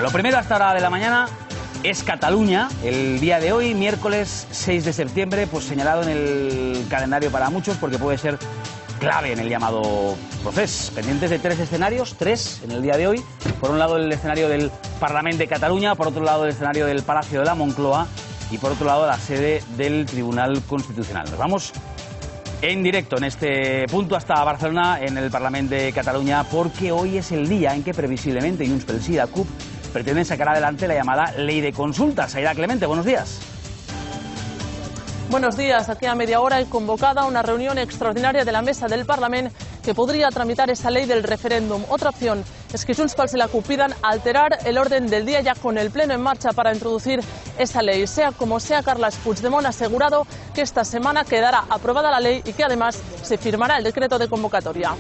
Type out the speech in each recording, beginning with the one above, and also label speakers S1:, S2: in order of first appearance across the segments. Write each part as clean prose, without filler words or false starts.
S1: Bueno, lo primero hasta hora de la mañana es Cataluña. El día de hoy, miércoles 6 de septiembre, pues señalado en el calendario para muchos porque puede ser clave en el llamado proceso. Pendientes de tres escenarios, tres en el día de hoy. Por un lado el escenario del Parlamento de Cataluña, por otro lado el escenario del Palacio de la Moncloa y por otro lado la sede del Tribunal Constitucional. Nos vamos en directo en este punto hasta Barcelona, en el Parlamento de Cataluña, porque hoy es el día en que previsiblemente Junts pel Sí y la CUP pretenden sacar adelante la llamada Ley de Consultas. Aida Clemente, buenos días.
S2: Buenos días. Aquí a media hora hay convocada una reunión extraordinaria de la Mesa del Parlamento que podría tramitar esa ley del referéndum. Otra opción es que Junts pel Sí y la CUP pidan alterar el orden del día ya con el Pleno en marcha para introducir esa ley. Sea como sea, Carles Puigdemont ha asegurado que esta semana quedará aprobada la ley y que además se firmará el decreto de convocatoria.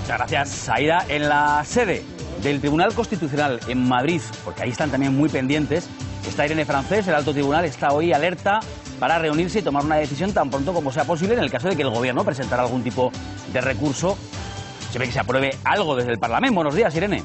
S1: Muchas gracias, Aida. En la sede del Tribunal Constitucional en Madrid, porque ahí están también muy pendientes, está Irene Francés. El alto tribunal está hoy alerta para reunirse y tomar una decisión tan pronto como sea posible en el caso de que el gobierno presentara algún tipo de recurso, siempre que se apruebe algo desde el Parlamento. Buenos días, Irene.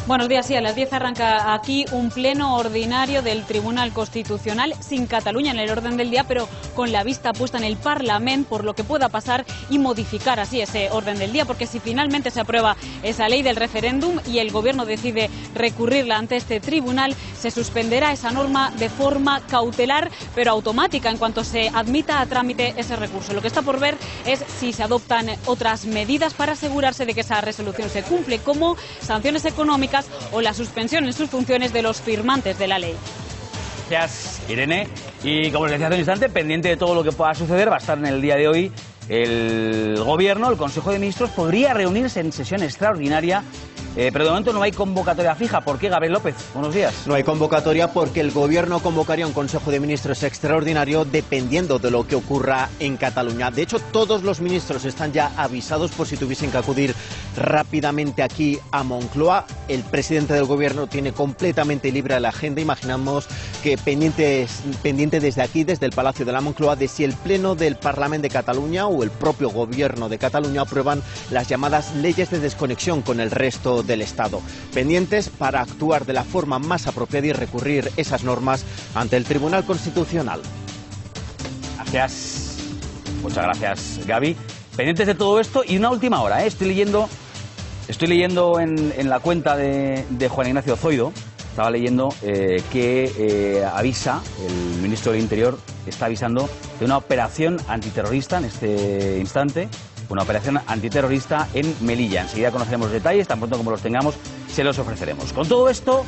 S3: Buenos días, sí, a las 10 arranca aquí un pleno ordinario del Tribunal Constitucional sin Cataluña en el orden del día, pero con la vista puesta en el Parlamento por lo que pueda pasar y modificar así ese orden del día, porque si finalmente se aprueba esa ley del referéndum y el Gobierno decide recurrirla ante este tribunal, se suspenderá esa norma de forma cautelar, pero automática en cuanto se admita a trámite ese recurso. Lo que está por ver es si se adoptan otras medidas para asegurarse de que esa resolución se cumple, como sanciones económicas o la suspensión en sus funciones de los firmantes de la ley.
S1: Gracias, Irene. Y como les decía hace un instante, pendiente de todo lo que pueda suceder, va a estar en el día de hoy el Gobierno. El Consejo de Ministros podría reunirse en sesión extraordinaria, pero de momento no hay convocatoria fija. ¿Por qué, Gabriel López? Buenos días.
S4: No hay convocatoria porque el Gobierno convocaría un Consejo de Ministros extraordinario dependiendo de lo que ocurra en Cataluña. De hecho, todos los ministros están ya avisados por si tuviesen que acudir rápidamente aquí a Moncloa. El presidente del Gobierno tiene completamente libre la agenda. Imaginamos que pendiente desde aquí, desde el Palacio de la Moncloa, de si el Pleno del Parlamento de Cataluña o el propio Gobierno de Cataluña aprueban las llamadas leyes de desconexión con el resto del Estado. Pendientes para actuar de la forma más apropiada y recurrir esas normas ante el Tribunal Constitucional.
S1: Gracias. Muchas gracias, Gaby. Pendientes de todo esto y una última hora, ¿eh? Estoy leyendo en la cuenta de Juan Ignacio Zoido, estaba leyendo que avisa, el ministro del Interior está avisando de una operación antiterrorista en este instante, una operación antiterrorista en Melilla. Enseguida conoceremos los detalles, tan pronto como los tengamos se los ofreceremos. Con todo esto,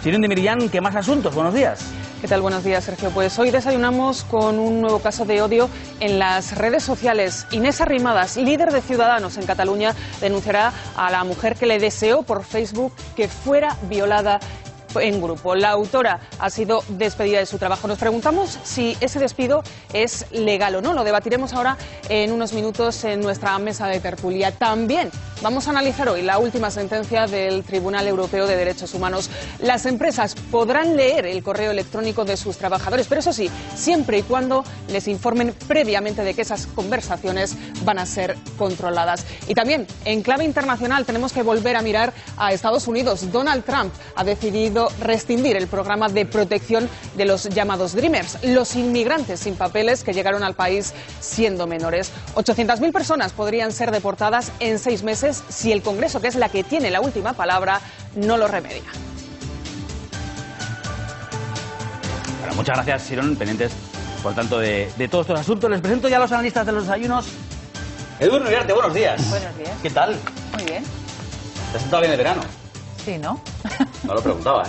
S1: Sirón de Miriam, ¿qué más asuntos? Buenos días.
S2: ¿Qué tal? Buenos días, Sergio. Pues hoy desayunamos con un nuevo caso de odio en las redes sociales. Inés Arrimadas, líder de Ciudadanos en Cataluña, denunciará a la mujer que le deseó por Facebook que fuera violada en grupo. La autora ha sido despedida de su trabajo. Nos preguntamos si ese despido es legal o no. Lo debatiremos ahora en unos minutos en nuestra mesa de tertulia. También vamos a analizar hoy la última sentencia del Tribunal Europeo de Derechos Humanos. Las empresas podrán leer el correo electrónico de sus trabajadores, pero eso sí, siempre y cuando les informen previamente de que esas conversaciones van a ser controladas. Y también, en clave internacional, tenemos que volver a mirar a Estados Unidos. Donald Trump ha decidido rescindir el programa de protección de los llamados Dreamers, los inmigrantes sin papeles que llegaron al país siendo menores. 800.000 personas podrían ser deportadas en 6 meses si el Congreso, que es la que tiene la última palabra, no lo remedia.
S1: Bueno, muchas gracias, Sirón. Pendientes, por tanto, de todos estos asuntos. Les presento ya a los analistas de los desayunos. Edurne Uriarte, buenos días.
S5: Buenos días.
S1: ¿Qué tal?
S5: Muy bien.
S1: ¿Te has sentado bien de verano?
S5: Sí, ¿no?
S1: No lo preguntaba,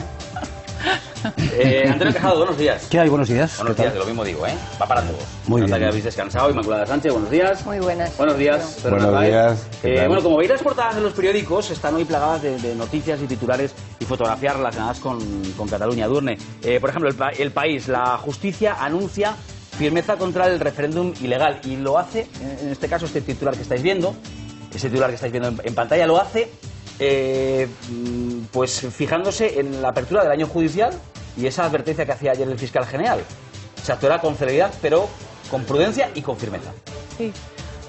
S1: Antonio Quejado, buenos días.
S6: ¿Qué hay? Buenos días.
S1: Buenos días, de lo mismo digo, Va para todos.
S6: Muy bien.
S1: Que habéis descansado. Inmaculada Sánchez, buenos días.
S5: Muy buenas.
S1: Buenos días.
S6: Buenos días.
S1: Bueno, como veis, las portadas de los periódicos están hoy plagadas de noticias y titulares y fotografías relacionadas con Cataluña. Durne, por ejemplo, el País, la justicia anuncia firmeza contra el referéndum ilegal y lo hace, en este caso, este titular que estáis viendo, en pantalla, lo hace pues fijándose en la apertura del año judicial y esa advertencia que hacía ayer el fiscal general. Se actuará con celeridad, pero con prudencia y con firmeza.
S2: Sí.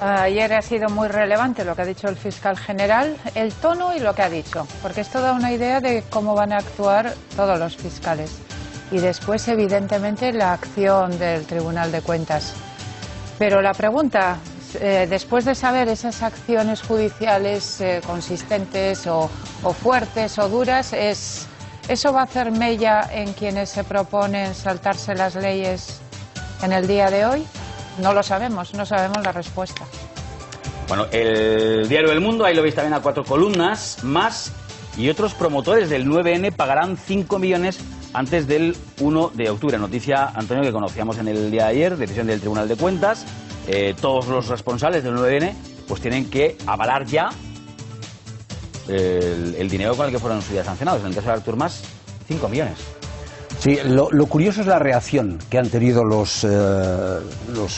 S5: Ayer ha sido muy relevante lo que ha dicho el fiscal general, el tono y lo que ha dicho, porque esto da una idea de cómo van a actuar todos los fiscales. Y después, evidentemente, la acción del Tribunal de Cuentas. Pero la pregunta, después de saber esas acciones judiciales consistentes o fuertes o duras, ¿eso va a hacer mella en quienes se proponen saltarse las leyes en el día de hoy? No lo sabemos, no sabemos la respuesta.
S1: Bueno, el diario El Mundo, ahí lo veis también a 4 columnas más, y otros promotores del 9N pagarán 5 millones antes del 1 de octubre. Noticia, Antonio, que conocíamos en el día de ayer, decisión del Tribunal de Cuentas. Todos los responsables del 9N pues tienen que avalar ya el dinero con el que fueron en su día sancionados. En el caso de Artur Mas, 5 millones.
S6: Sí, lo curioso es la reacción que han tenido los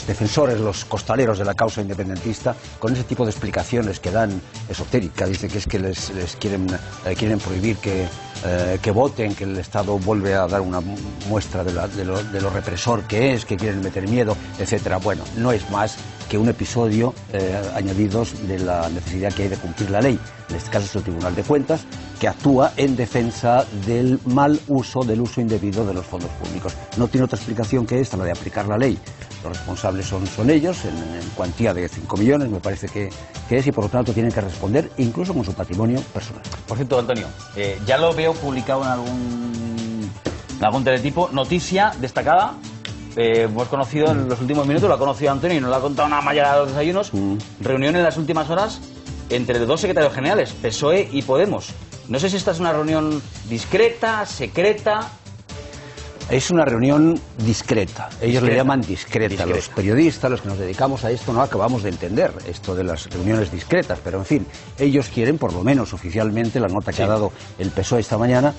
S6: defensores, los costaleros de la causa independentista, con ese tipo de explicaciones que dan esotéricas. Dice que es que les quieren prohibir que voten, que el Estado vuelve a dar una muestra de lo represor que es, que quieren meter miedo, etcétera. Bueno, no es más que un episodio añadidos de la necesidad que hay de cumplir la ley. En este caso es el Tribunal de Cuentas, que actúa en defensa del mal uso, del uso indebido de los fondos públicos. No tiene otra explicación que esta, la de aplicar la ley. Los responsables son ellos, en cuantía de 5 millones, me parece que es, y por lo tanto tienen que responder incluso con su patrimonio personal.
S1: Por cierto, Antonio, ya lo veo publicado en algún teletipo, noticia destacada. Hemos conocido en los últimos minutos, lo ha conocido Antonio y nos lo ha contado una mayoría de los desayunos. Reunión en las últimas horas entre dos secretarios generales, PSOE y Podemos. No sé si esta es una reunión discreta, secreta.
S6: Es una reunión discreta. Ellos le llaman discreta. Los periodistas, los que nos dedicamos a esto, no acabamos de entender esto de las reuniones discretas. Pero, en fin, ellos quieren, por lo menos oficialmente, la nota que ha dado el PSOE esta mañana,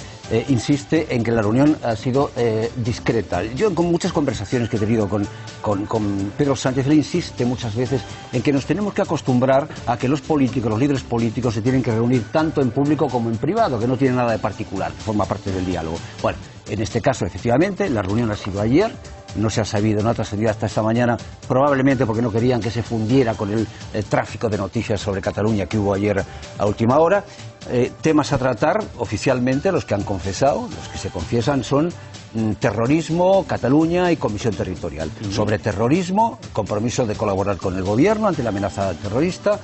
S6: insiste en que la reunión ha sido discreta. Yo, con muchas conversaciones que he tenido con Pedro Sánchez, le insiste muchas veces en que nos tenemos que acostumbrar a que los políticos, los líderes políticos, se tienen que reunir tanto en público como en privado, que no tiene nada de particular, forma parte del diálogo. Bueno, en este caso, efectivamente, la reunión ha sido ayer, no se ha sabido, no ha trascendido hasta esta mañana, probablemente porque no querían que se fundiera con el tráfico de noticias sobre Cataluña que hubo ayer a última hora. Temas a tratar, oficialmente, los que han confesado, los que se confiesan son terrorismo, Cataluña y Comisión Territorial. Sobre terrorismo, compromiso de colaborar con el gobierno ante la amenaza terrorista.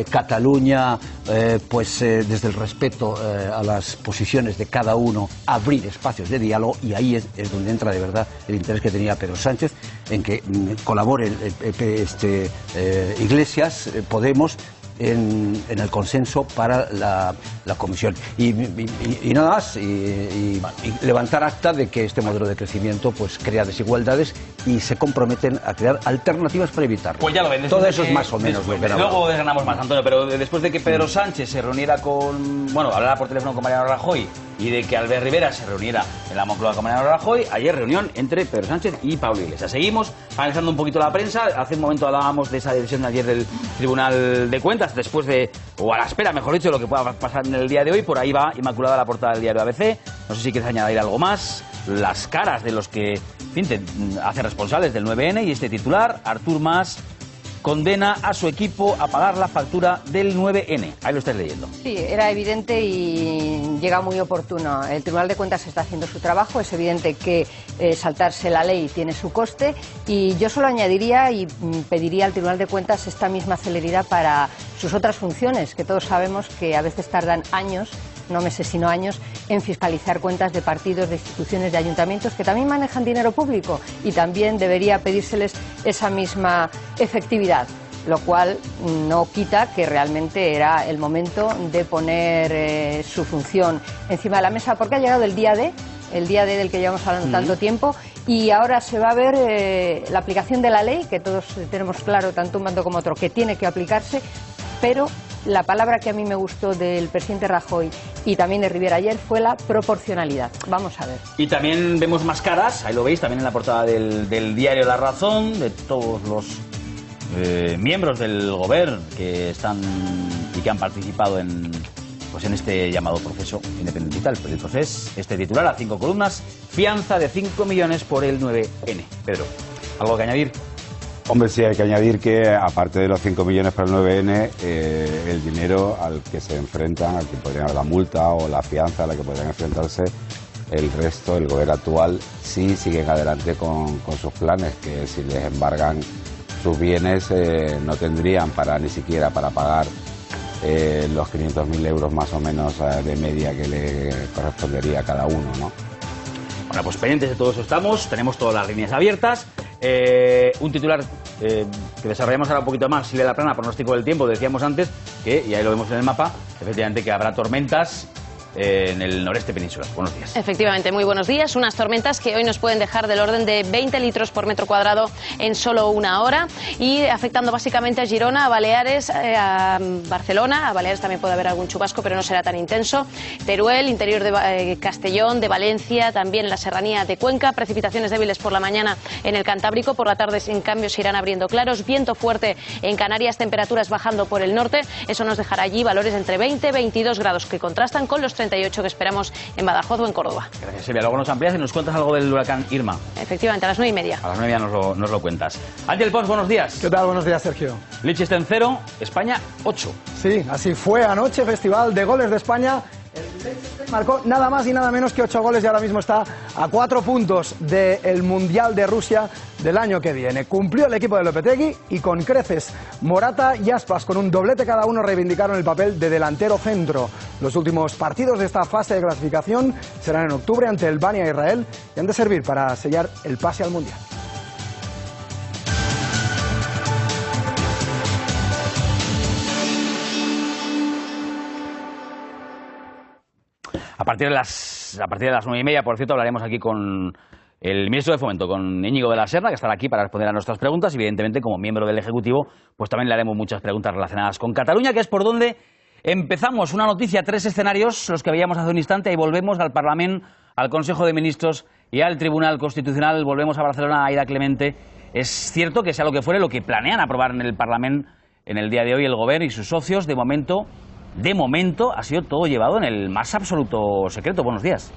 S6: Cataluña, desde el respeto a las posiciones de cada uno, abrir espacios de diálogo, y ahí es donde entra de verdad el interés que tenía Pedro Sánchez en que colabore Iglesias, Podemos, en el consenso para la comisión. Y nada más, y levantar acta de que este modelo de crecimiento pues crea desigualdades y se comprometen a crear alternativas para evitarlo.
S1: Pues ya lo ven.
S6: Todo eso es más o menos lo que
S1: luego desgranamos más, Antonio, pero después de que Pedro Sánchez se reuniera hablara por teléfono con Mariano Rajoy, y de que Albert Rivera se reuniera en la Moncloa con Mariano Rajoy, ayer reunión entre Pedro Sánchez y Pablo Iglesias. Seguimos analizando un poquito la prensa. Hace un momento hablábamos de esa decisión de ayer del Tribunal de Cuentas, después de, o a la espera, mejor dicho, de lo que pueda pasar en el día de hoy. Por ahí va Inmaculada la portada del diario ABC. No sé si quieres añadir algo más. Las caras de los que, en fin, hacen responsables del 9N y este titular: Artur Mas condena a su equipo a pagar la factura del 9N. Ahí lo estás leyendo.
S7: Sí, era evidente y llega muy oportuno. El Tribunal de Cuentas está haciendo su trabajo. Es evidente que saltarse la ley tiene su coste, y yo solo añadiría y pediría al Tribunal de Cuentas esta misma celeridad para sus otras funciones, que todos sabemos que a veces tardan años, no meses sino años, en fiscalizar cuentas de partidos, de instituciones, de ayuntamientos que también manejan dinero público, y también debería pedírseles esa misma efectividad, lo cual no quita que realmente era el momento de poner su función encima de la mesa, porque ha llegado el día D del que llevamos hablando tanto tiempo, y ahora se va a ver la aplicación de la ley, que todos tenemos claro, tanto un bando como otro, que tiene que aplicarse, pero la palabra que a mí me gustó del presidente Rajoy y también de Rivera ayer fue la proporcionalidad. Vamos a ver.
S1: Y también vemos más caras, ahí lo veis, también en la portada del diario La Razón, de todos los miembros del gobierno que están y que han participado en este llamado proceso independentista, el proceso. Este titular a 5 columnas: fianza de 5 millones por el 9N. Pedro, ¿algo que añadir?
S8: Hombre, sí, hay que añadir que, aparte de los 5 millones para el 9N, el dinero al que se enfrentan, al que podrían dar la multa o la fianza a la que podrían enfrentarse, el resto, el gobierno actual, sí siguen adelante con sus planes, que si les embargan sus bienes no tendrían ni siquiera para pagar los 500.000 euros más o menos de media que le correspondería a cada uno, ¿no?
S1: Bueno, pues pendientes de todo eso estamos, tenemos todas las líneas abiertas. Un titular que desarrollamos ahora un poquito más, Silvia Laplana, pronóstico del tiempo, decíamos antes que, y ahí lo vemos en el mapa, efectivamente que habrá tormentas en el noreste peninsular. Buenos días.
S9: Efectivamente, muy buenos días. Unas tormentas que hoy nos pueden dejar del orden de 20 litros por metro cuadrado en solo una hora y afectando básicamente a Girona, a Baleares, a Barcelona. A Baleares también puede haber algún chubasco, pero no será tan intenso. Teruel, interior de Castellón, de Valencia, también en la serranía de Cuenca. Precipitaciones débiles por la mañana en el Cantábrico. Por la tarde, en cambio, se irán abriendo claros. Viento fuerte en Canarias, temperaturas bajando por el norte. Eso nos dejará allí valores entre 20 y 22 grados que contrastan con los 38 que esperamos en Badajoz o en Córdoba.
S1: Gracias, Silvia. Luego nos amplías y nos cuentas algo del huracán Irma.
S9: Efectivamente, a las 9:30.
S1: A las 9 nos lo cuentas. Ángel Pons, buenos días.
S10: ¿Qué tal? Buenos días, Sergio.
S1: Liechtenstein 0, España 8.
S10: Sí, así fue anoche, Festival de Goles de España. El Liechtenstein marcó nada más y nada menos que 8 goles y ahora mismo está a 4 puntos del Mundial de Rusia del año que viene. Cumplió el equipo de Lopetegui y con creces. Morata y Aspas, con un doblete cada uno, reivindicaron el papel de delantero centro. Los últimos partidos de esta fase de clasificación serán en octubre ante Albania e Israel y han de servir para sellar el pase al Mundial.
S1: A partir de las 9:30, por cierto, hablaremos aquí con el ministro de Fomento, con Íñigo de la Serna, que estará aquí para responder a nuestras preguntas. Y, evidentemente, como miembro del Ejecutivo, pues también le haremos muchas preguntas relacionadas con Cataluña, que es por donde empezamos. Una noticia, 3 escenarios, los que veíamos hace un instante, y volvemos al Parlamento, al Consejo de Ministros y al Tribunal Constitucional. Volvemos a Barcelona, a Aida Clemente. Es cierto que sea lo que fuere, lo que planean aprobar en el Parlamento en el día de hoy el Gobierno y sus socios, de momento ha sido todo llevado en el más absoluto secreto. Buenos días.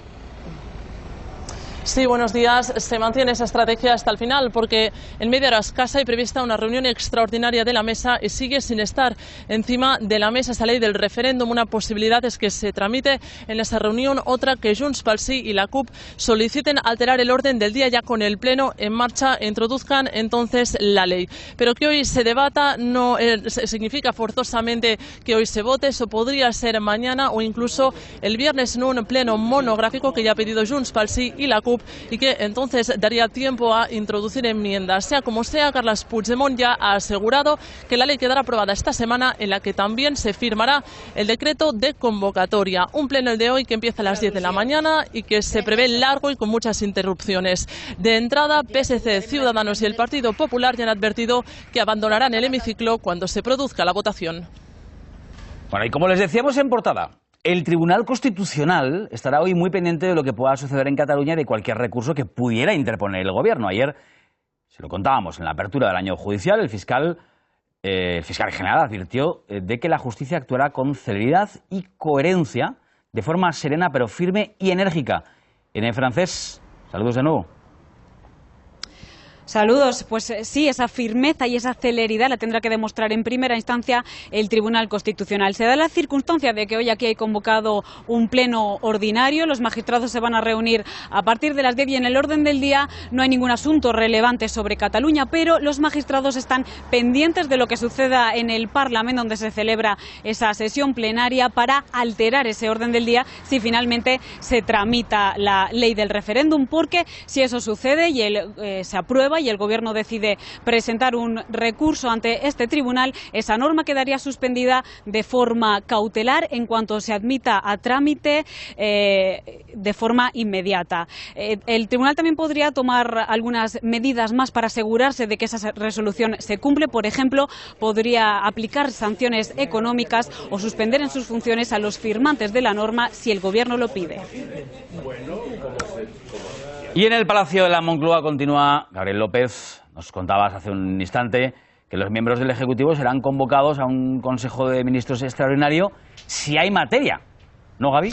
S11: Sí, buenos días. Se mantiene esa estrategia hasta el final porque en media hora escasa hay prevista una reunión extraordinaria de la mesa y sigue sin estar encima de la mesa esa ley del referéndum. Una posibilidad es que se tramite en esa reunión, otra que Junts pel Sí y la CUP soliciten alterar el orden del día ya con el Pleno en marcha e introduzcan entonces la ley. Pero que hoy se debata no significa forzosamente que hoy se vote, eso podría ser mañana o incluso el viernes en un pleno monográfico que ya ha pedido Junts pel Sí y la CUP y que entonces daría tiempo a introducir enmiendas. Sea como sea, Carles Puigdemont ya ha asegurado que la ley quedará aprobada esta semana, en la que también se firmará el decreto de convocatoria. Un pleno, el de hoy, que empieza a las 10 de la mañana y que se prevé largo y con muchas interrupciones. De entrada, PSC, Ciudadanos y el Partido Popular ya han advertido que abandonarán el hemiciclo cuando se produzca la votación.
S1: Bueno, y como les decíamos en portada, el Tribunal Constitucional estará hoy muy pendiente de lo que pueda suceder en Cataluña y de cualquier recurso que pudiera interponer el Gobierno. Ayer, se lo contábamos, en la apertura del año judicial, el fiscal general advirtió de que la justicia actuará con celeridad y coherencia, de forma serena pero firme y enérgica. En el francés, saludos de nuevo.
S3: Saludos. Pues sí, esa firmeza y esa celeridad la tendrá que demostrar en primera instancia el Tribunal Constitucional. Se da la circunstancia de que hoy aquí hay convocado un pleno ordinario. Los magistrados se van a reunir a partir de las 10 y en el orden del día no hay ningún asunto relevante sobre Cataluña, pero los magistrados están pendientes de lo que suceda en el Parlamento, donde se celebra esa sesión plenaria, para alterar ese orden del día si finalmente se tramita la ley del referéndum, porque si eso sucede y se aprueba y el Gobierno decide presentar un recurso ante este tribunal, esa norma quedaría suspendida de forma cautelar en cuanto se admita a trámite de forma inmediata. El tribunal también podría tomar algunas medidas más para asegurarse de que esa resolución se cumple. Por ejemplo, podría aplicar sanciones económicas o suspender en sus funciones a los firmantes de la norma si el Gobierno lo pide.
S1: Y en el Palacio de la Moncloa continúa Gabriel López. Nos contabas hace un instante que los miembros del Ejecutivo serán convocados a un Consejo de Ministros extraordinario si hay materia. ¿No, Gaby?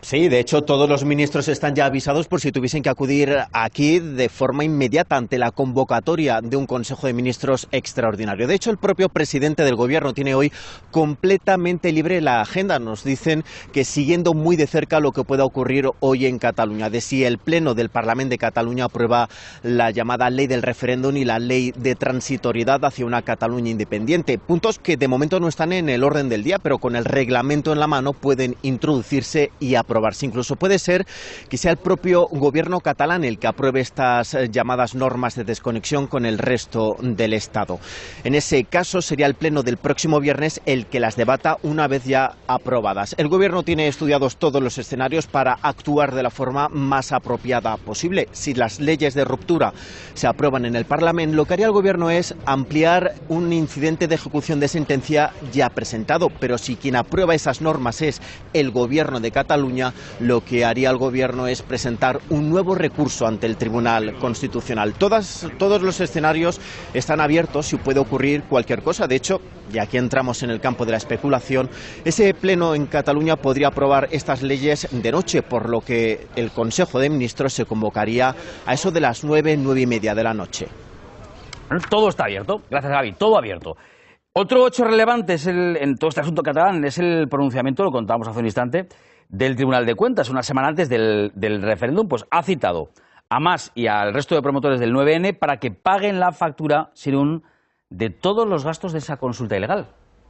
S4: Sí, de hecho todos los ministros están ya avisados por si tuviesen que acudir aquí de forma inmediata ante la convocatoria de un Consejo de Ministros extraordinario. De hecho, el propio presidente del Gobierno tiene hoy completamente libre la agenda. Nos dicen que siguiendo muy de cerca lo que pueda ocurrir hoy en Cataluña, de si el Pleno del Parlamento de Cataluña aprueba la llamada ley del referéndum y la ley de transitoriedad hacia una Cataluña independiente. Puntos que de momento no están en el orden del día, pero con el reglamento en la mano pueden introducirse y aprobarse. Incluso puede ser que sea el propio gobierno catalán el que apruebe estas llamadas normas de desconexión con el resto del Estado. En ese caso sería el pleno del próximo viernes el que las debata una vez ya aprobadas. El gobierno tiene estudiados todos los escenarios para actuar de la forma más apropiada posible. Si las leyes de ruptura se aprueban en el Parlamento, lo que haría el gobierno es ampliar un incidente de ejecución de sentencia ya presentado, pero si quien aprueba esas normas es el gobierno de Cataluña, lo que haría el gobierno es presentar un nuevo recurso ante el Tribunal Constitucional. Todos los escenarios están abiertos y puede ocurrir cualquier cosa. De hecho, y aquí entramos en el campo de la especulación, ese pleno en Cataluña podría aprobar estas leyes de noche, por lo que el Consejo de Ministros se convocaría a eso de las 9:30 de la noche.
S1: Todo está abierto. Gracias, Gaby. Todo abierto. Otro hecho relevante en todo este asunto catalán es el pronunciamiento, lo contábamos hace un instante, del Tribunal de Cuentas. Una semana antes del referéndum, pues ha citado a Mas y al resto de promotores del 9N para que paguen la factura Sirun de todos los gastos de esa consulta ilegal.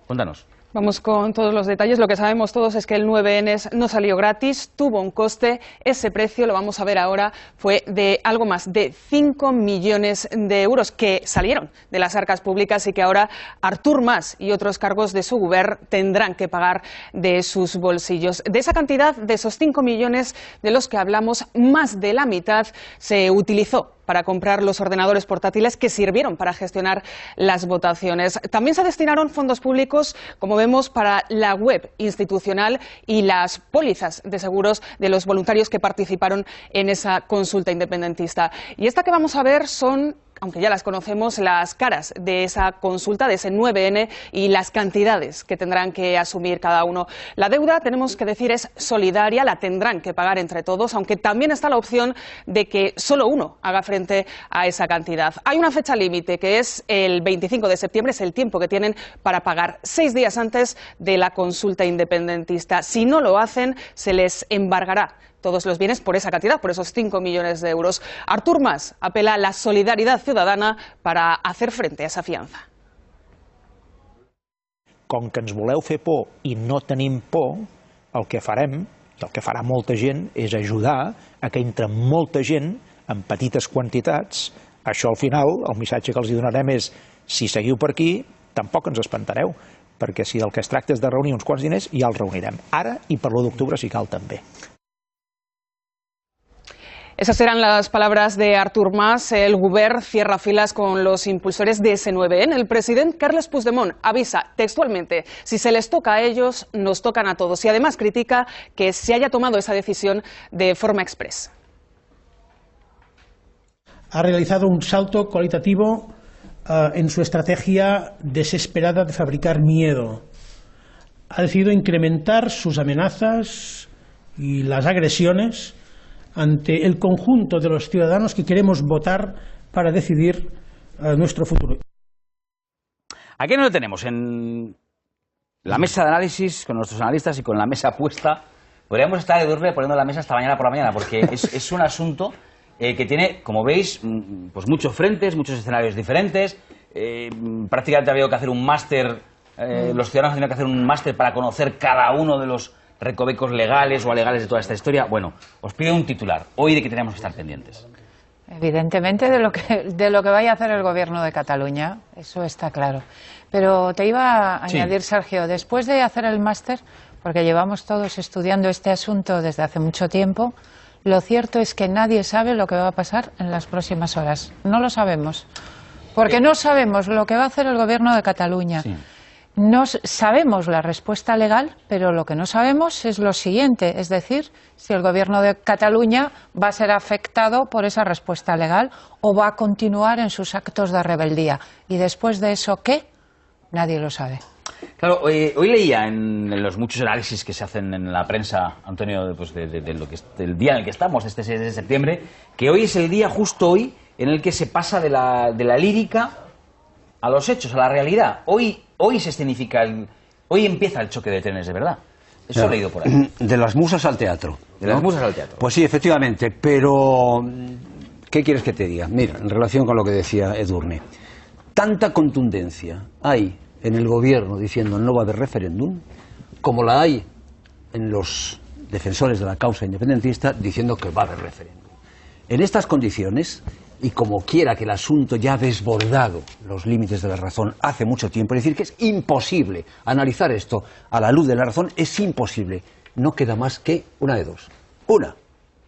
S1: Cuéntanos.
S2: Vamos con todos los detalles. Lo que sabemos todos es que el 9N no salió gratis, tuvo un coste. Ese precio, lo vamos a ver ahora, fue de algo más de 5 millones de euros que salieron de las arcas públicas y que ahora Artur Mas y otros cargos de su gobierno tendrán que pagar de sus bolsillos. De esa cantidad, de esos 5 millones de los que hablamos, más de la mitad se utilizó para comprar los ordenadores portátiles que sirvieron para gestionar las votaciones. También se destinaron fondos públicos, como vemos, para la web institucional y las pólizas de seguros de los voluntarios que participaron en esa consulta independentista. Y esta que vamos a ver son, aunque ya las conocemos, las caras de esa consulta, de ese 9N, y las cantidades que tendrán que asumir cada uno. La deuda, tenemos que decir, es solidaria, la tendrán que pagar entre todos, aunque también está la opción de que solo uno haga frente a esa cantidad. Hay una fecha límite, que es el 25 de septiembre, es el tiempo que tienen para pagar 6 días antes de la consulta independentista. Si no lo hacen, se les embargará todos los bienes por esa cantidad, por esos 5 millones de euros. Artur Mas apela a la solidaridad ciudadana para hacer frente a esa fianza.
S12: Com que ens voleu fer por i no tenim por, el que farem, i el que farà molta gent, és ajudar a que entre molta gent en petites quantitats. Això al final, el missatge que els donarem és: si seguiu per aquí, tampoc ens espantareu, perquè si del que es tracta és de reunir uns quants diners, ja els reunirem. Ara i per l'1 d'octubre, si cal, també.
S2: Esas eran las palabras de Artur Mas. El Govern cierra filas con los impulsores de ese 9N. El presidente Carles Puigdemont avisa textualmente: si se les toca a ellos, nos tocan a todos. Y además critica que se haya tomado esa decisión de forma express.
S13: Ha realizado un salto cualitativo en su estrategia desesperada de fabricar miedo. Ha decidido incrementar sus amenazas y las agresiones ante el conjunto de los ciudadanos que queremos votar para decidir nuestro futuro.
S1: Aquí no lo tenemos, en la mesa de análisis, con nuestros analistas y con la mesa puesta. Podríamos estar, Edurne, poniendo la mesa hasta mañana por la mañana, porque es un asunto que tiene, como veis, pues muchos frentes, muchos escenarios diferentes. Prácticamente ha habido que hacer un máster, los ciudadanos han tenido que hacer un máster para conocer cada uno de los recovecos legales o alegales de toda esta historia. Bueno, os pido un titular. Hoy, ¿de qué tenemos que estar pendientes?
S5: Evidentemente de lo que vaya a hacer el Gobierno de Cataluña, eso está claro. Pero te iba a añadir, Sergio, después de hacer el máster, porque llevamos todos estudiando este asunto desde hace mucho tiempo, lo cierto es que nadie sabe lo que va a pasar en las próximas horas. No lo sabemos. Porque no sabemos lo que va a hacer el Gobierno de Cataluña. Sí. No sabemos la respuesta legal, pero lo que no sabemos es lo siguiente, es decir, si el Gobierno de Cataluña va a ser afectado por esa respuesta legal o va a continuar en sus actos de rebeldía. Y después de eso, ¿qué? Nadie lo sabe.
S1: Claro, hoy leía en los muchos análisis que se hacen en la prensa, Antonio, pues de lo que del día en el que estamos, este 6 de septiembre, que hoy es el día, justo hoy, en el que se pasa de la lírica a los hechos, a la realidad. Hoy se escenifica, hoy empieza el choque de trenes, de verdad. Eso
S6: claro,
S1: he leído por ahí.
S6: De las musas al teatro.
S1: De las musas al teatro.
S6: Pues sí, efectivamente, pero ¿qué quieres que te diga? Mira, en relación con lo que decía Edurne, tanta contundencia hay en el gobierno diciendo no va a haber referéndum, como la hay en los defensores de la causa independentista diciendo que va a haber referéndum. En estas condiciones, y como quiera que el asunto ya ha desbordado los límites de la razón hace mucho tiempo, es decir, que es imposible analizar esto a la luz de la razón, es imposible. No queda más que una de dos. Una,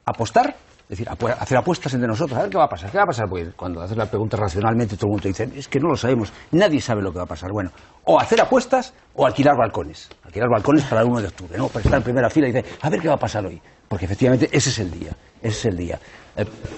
S6: apostar, es decir, hacer apuestas entre nosotros, a ver qué va a pasar. ¿Qué va a pasar? Pues cuando haces la pregunta racionalmente todo el mundo dice, es que no lo sabemos, nadie sabe lo que va a pasar. Bueno, o hacer apuestas o alquilar balcones. Alquilar balcones para el 1 de octubre, ¿no? Para estar en primera fila y dice, a ver qué va a pasar hoy. Porque efectivamente ese es el día, ese es el día.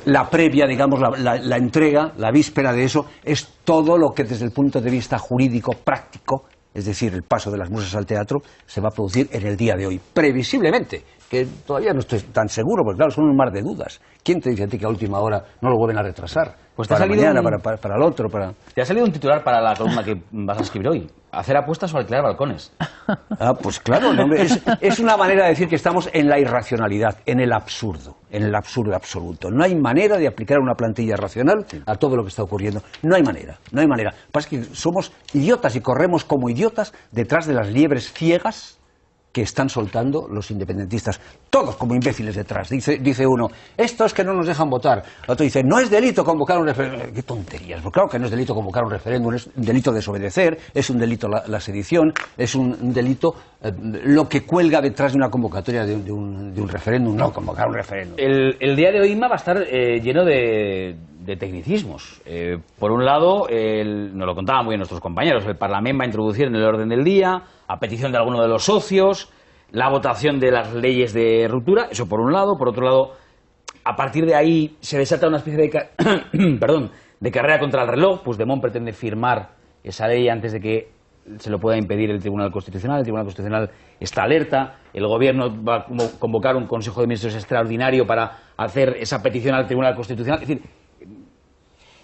S6: La previa, digamos, la entrega, la víspera de eso, es todo lo que desde el punto de vista jurídico, práctico, es decir, el paso de las musas al teatro, se va a producir en el día de hoy, previsiblemente, que todavía no estoy tan seguro, porque claro, son un mar de dudas. ¿Quién te dice a ti que a última hora no lo vuelven a retrasar? Pues para mañana, para el otro, para...
S1: Te ha salido un titular para la columna que vas a escribir hoy. Hacer apuestas o alquilar balcones.
S6: Ah, pues claro, no, es una manera de decir que estamos en la irracionalidad, en el absurdo absoluto. No hay manera de aplicar una plantilla racional a todo lo que está ocurriendo. No hay manera, no hay manera. Lo que pasa es que somos idiotas y corremos como idiotas detrás de las liebres ciegas que están soltando los independentistas. Todos como imbéciles detrás. Dice uno, esto es que no nos dejan votar. El otro dice, no es delito convocar un referéndum. ¡Qué tonterías! Porque claro que no es delito convocar un referéndum, es un delito desobedecer, es un delito la sedición, es un delito lo que cuelga detrás de una convocatoria de un referéndum, no convocar un referéndum.
S1: El día de hoy, Inma, va a estar lleno de tecnicismos. Por un lado, nos lo contaban muy bien nuestros compañeros, el Parlamento va a introducir en el orden del día, a petición de alguno de los socios, la votación de las leyes de ruptura, eso por un lado. Por otro lado, a partir de ahí se desata una especie de carrera contra el reloj. Puigdemont pretende firmar esa ley antes de que se lo pueda impedir el Tribunal Constitucional. El Tribunal Constitucional está alerta. El Gobierno va a convocar un Consejo de Ministros extraordinario para hacer esa petición al Tribunal Constitucional. Es decir,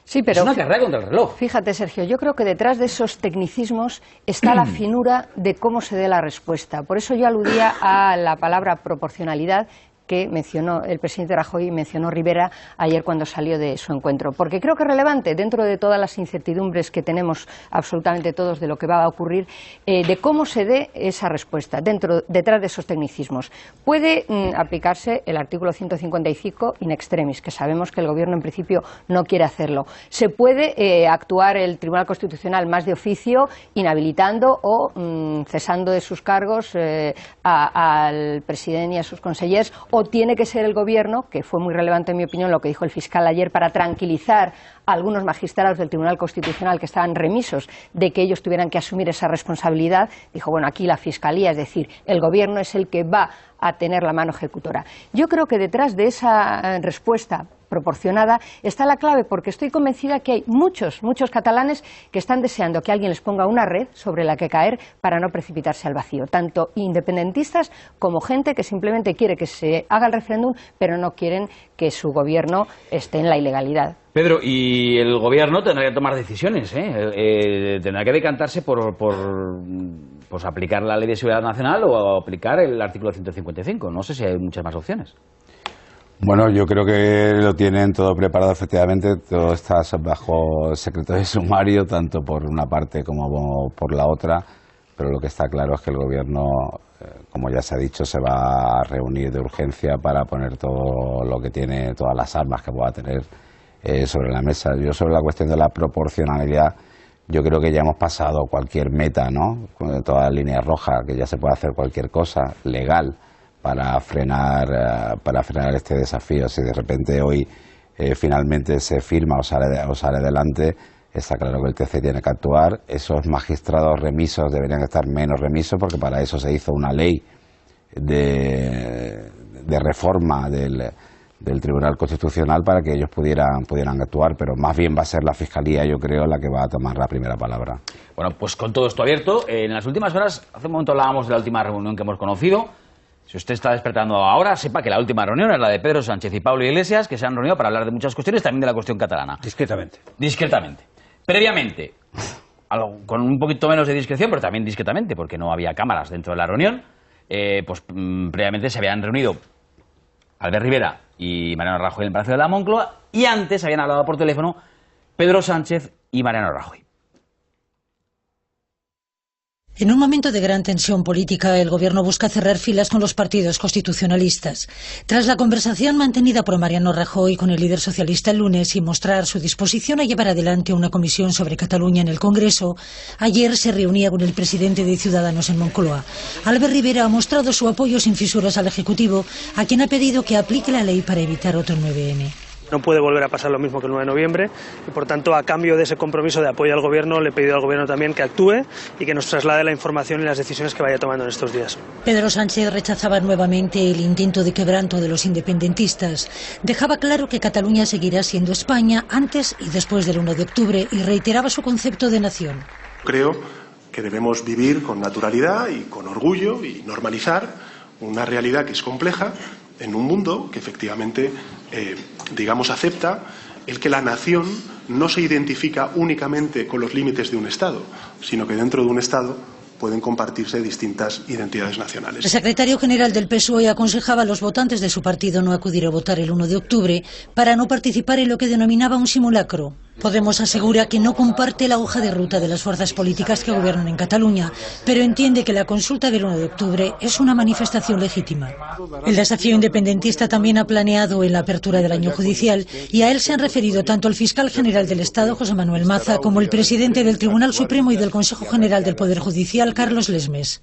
S7: sí, pero
S1: es una carrera contra el reloj.
S7: Fíjate, Sergio, yo creo que detrás de esos tecnicismos está la finura de cómo se dé la respuesta. Por eso yo aludía a la palabra proporcionalidad que mencionó el presidente Rajoy y mencionó Rivera ayer cuando salió de su encuentro. Porque creo que es relevante, dentro de todas las incertidumbres que tenemos absolutamente todos de lo que va a ocurrir, de cómo se dé esa respuesta detrás de esos tecnicismos. Puede aplicarse el artículo 155 in extremis, que sabemos que el Gobierno en principio no quiere hacerlo. Se puede actuar el Tribunal Constitucional más de oficio, inhabilitando o cesando de sus cargos al presidente y a sus consejeros, o tiene que ser el Gobierno, que fue muy relevante en mi opinión lo que dijo el fiscal ayer, para tranquilizar a algunos magistrados del Tribunal Constitucional que estaban remisos de que ellos tuvieran que asumir esa responsabilidad. Dijo, bueno, aquí la Fiscalía, es decir, el Gobierno es el que va a tener la mano ejecutora. Yo creo que detrás de esa respuesta proporcionada está la clave, porque estoy convencida que hay muchos catalanes que están deseando que alguien les ponga una red sobre la que caer para no precipitarse al vacío, tanto independentistas como gente que simplemente quiere que se haga el referéndum, pero no quieren que su gobierno esté en la ilegalidad.
S1: Pedro, y el Gobierno tendrá que tomar decisiones, tendrá que decantarse por pues aplicar la Ley de Seguridad Nacional o aplicar el artículo 155. No sé si hay muchas más opciones.
S8: Bueno, yo creo que lo tienen todo preparado, efectivamente, todo está bajo secreto de sumario, tanto por una parte como por la otra, pero lo que está claro es que el Gobierno, como ya se ha dicho, se va a reunir de urgencia para poner todo lo que tiene, todas las armas que pueda tener sobre la mesa. Yo sobre la cuestión de la proporcionalidad, yo creo que ya hemos pasado cualquier meta, ¿no? Con todas las líneas rojas, que ya se puede hacer cualquier cosa legal para frenar este desafío. Si de repente hoy finalmente se firma o sale adelante, está claro que el TC tiene que actuar. Esos magistrados remisos deberían estar menos remisos, porque para eso se hizo una ley de reforma del del Tribunal Constitucional para que ellos pudieran actuar, pero más bien va a ser la Fiscalía, yo creo, la que va a tomar la primera palabra.
S1: Bueno, pues con todo esto abierto, en las últimas horas, hace un momento hablábamos de la última reunión que hemos conocido. Si usted está despertando ahora, sepa que la última reunión es la de Pedro Sánchez y Pablo Iglesias, que se han reunido para hablar de muchas cuestiones, también de la cuestión catalana.
S6: Discretamente.
S1: Discretamente. Previamente, con un poquito menos de discreción, pero también discretamente, porque no había cámaras dentro de la reunión, previamente se habían reunido Albert Rivera y Mariano Rajoy en el Palacio de la Moncloa, y antes habían hablado por teléfono Pedro Sánchez y Mariano Rajoy.
S14: En un momento de gran tensión política, el Gobierno busca cerrar filas con los partidos constitucionalistas. Tras la conversación mantenida por Mariano Rajoy con el líder socialista el lunes y mostrar su disposición a llevar adelante una comisión sobre Cataluña en el Congreso, ayer se reunía con el presidente de Ciudadanos en Moncloa. Albert Rivera ha mostrado su apoyo sin fisuras al Ejecutivo, a quien ha pedido que aplique la ley para evitar otro 9M.
S15: No puede volver a pasar lo mismo que el 9 de noviembre y, por tanto, a cambio de ese compromiso de apoyo al Gobierno, le he pedido al Gobierno también que actúe y que nos traslade la información y las decisiones que vaya tomando en estos días.
S14: Pedro Sánchez rechazaba nuevamente el intento de quebranto de los independentistas. Dejaba claro que Cataluña seguirá siendo España antes y después del 1 de octubre y reiteraba su concepto de nación.
S16: Creo que debemos vivir con naturalidad y con orgullo y normalizar una realidad que es compleja en un mundo que efectivamente, acepta el que la nación no se identifica únicamente con los límites de un Estado, sino que dentro de un Estado pueden compartirse distintas identidades nacionales.
S14: El secretario general del PSOE aconsejaba a los votantes de su partido no acudir a votar el 1 de octubre para no participar en lo que denominaba un simulacro. Podemos asegura que no comparte la hoja de ruta de las fuerzas políticas que gobiernan en Cataluña, pero entiende que la consulta del 1 de octubre es una manifestación legítima. El desafío independentista también ha planeado en la apertura del año judicial y a él se han referido tanto el fiscal general del Estado, José Manuel Maza, como el presidente del Tribunal Supremo y del Consejo General del Poder Judicial, Carlos Lesmes.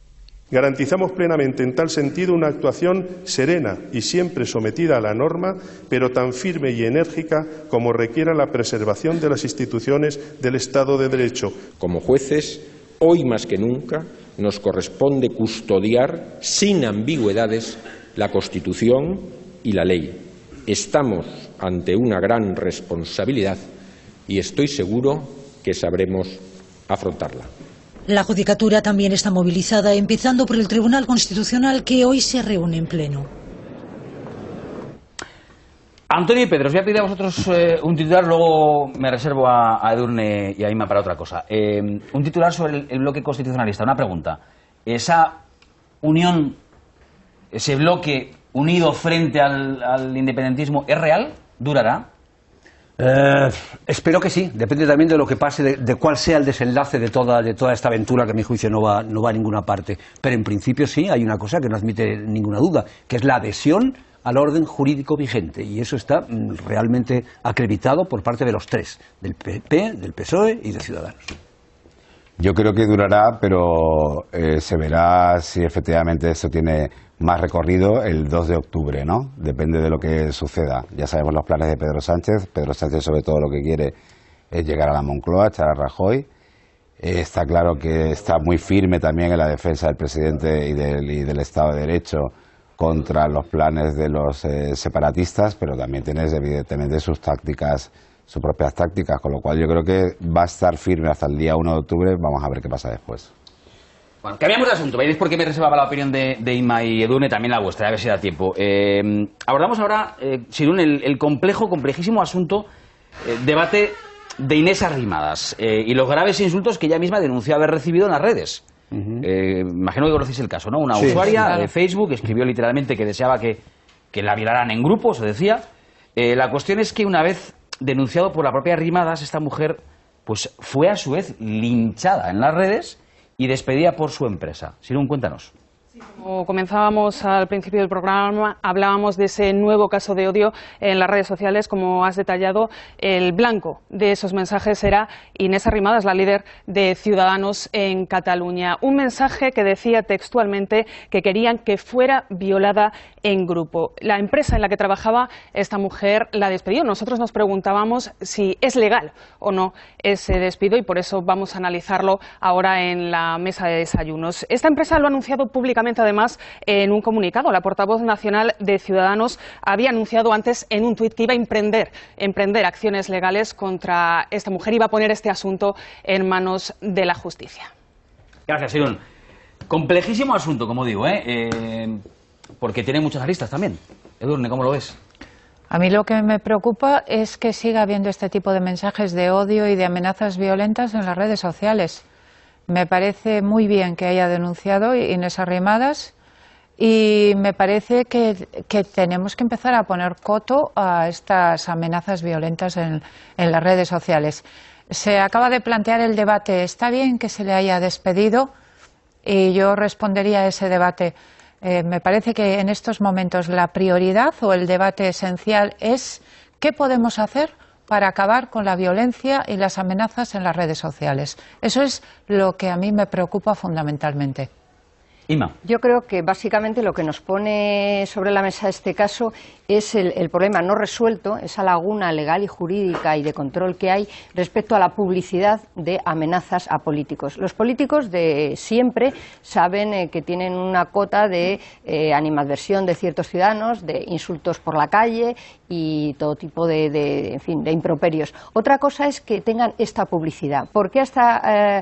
S17: Garantizamos plenamente en tal sentido una actuación serena y siempre sometida a la norma, pero tan firme y enérgica como requiera la preservación de las instituciones del Estado de Derecho.
S18: Como jueces, hoy más que nunca, nos corresponde custodiar sin ambigüedades la Constitución y la ley. Estamos ante una gran responsabilidad y estoy seguro que sabremos afrontarla.
S14: La Judicatura también está movilizada, empezando por el Tribunal Constitucional, que hoy se reúne en pleno.
S1: Antonio y Pedro, os voy a pedir a vosotros un titular, luego me reservo a Edurne y a Inma para otra cosa. Un titular sobre el bloque constitucionalista. Una pregunta. ¿Esa unión, ese bloque unido frente al independentismo, es real? ¿Durará?
S6: Espero que sí, depende también de lo que pase, de cuál sea el desenlace de toda esta aventura, que a mi juicio no va a ninguna parte. Pero en principio sí, hay una cosa que no admite ninguna duda, que es la adhesión al orden jurídico vigente, y eso está realmente acreditado por parte de los tres, del PP, del PSOE y de Ciudadanos.
S8: Yo creo que durará, pero se verá si efectivamente eso tiene más recorrido el 2 de octubre, ¿no? Depende de lo que suceda. Ya sabemos los planes de Pedro Sánchez. Pedro Sánchez, sobre todo, lo que quiere es llegar a la Moncloa, echar a Rajoy. Está claro que está muy firme también en la defensa del presidente y del Estado de Derecho contra los planes de los separatistas, pero también tiene evidentemente sus propias tácticas, con lo cual yo creo que va a estar firme hasta el día 1 de octubre. Vamos a ver qué pasa después.
S1: Bueno, cambiamos de asunto. Veréis por qué me reservaba la opinión de Inma y Edurne, también la vuestra, a ver si da tiempo. Abordamos ahora, Sirún, el complejísimo asunto, debate de Inés Arrimadas y los graves insultos que ella misma denunció haber recibido en las redes. Imagino que conocéis el caso, ¿no? Una usuaria de Facebook escribió literalmente que deseaba que la violaran en grupo, se decía. La cuestión es que una vez denunciado por la propia Arrimadas, esta mujer pues fue a su vez linchada en las redes y despedida por su empresa. Sirún, cuéntanos.
S2: Como comenzábamos al principio del programa, hablábamos de ese nuevo caso de odio en las redes sociales. Como has detallado, el blanco de esos mensajes era Inés Arrimadas, la líder de Ciudadanos en Cataluña. Un mensaje que decía textualmente que querían que fuera violada en grupo. La empresa en la que trabajaba esta mujer la despidió. Nosotros nos preguntábamos si es legal o no ese despido y por eso vamos a analizarlo ahora en la mesa de desayunos. Esta empresa lo ha anunciado públicamente públicamente, además, en un comunicado. La portavoz nacional de Ciudadanos había anunciado antes en un tuit que iba a emprender acciones legales contra esta mujer, iba a poner este asunto en manos de la justicia.
S1: Gracias, Irún. Complejísimo asunto, como digo, porque tiene muchas aristas también. Edurne, ¿cómo lo ves?
S5: A mí lo que me preocupa es que siga habiendo este tipo de mensajes de odio y de amenazas violentas en las redes sociales. Me parece muy bien que haya denunciado Inés Arrimadas y me parece que tenemos que empezar a poner coto a estas amenazas violentas en las redes sociales. Se acaba de plantear el debate, ¿está bien que se le haya despedido? Y yo respondería a ese debate. Me parece que en estos momentos la prioridad o el debate esencial es ¿qué podemos hacer para acabar con la violencia y las amenazas en las redes sociales? Eso es lo que a mí me preocupa fundamentalmente.
S1: Inma.
S7: Yo creo que básicamente lo que nos pone sobre la mesa este caso es el problema no resuelto, esa laguna legal y jurídica y de control que hay respecto a la publicidad de amenazas a políticos. Los políticos de siempre saben que tienen una cota de animadversión de ciertos ciudadanos, de insultos por la calle y todo tipo de improperios. Otra cosa es que tengan esta publicidad. ¿Por qué esta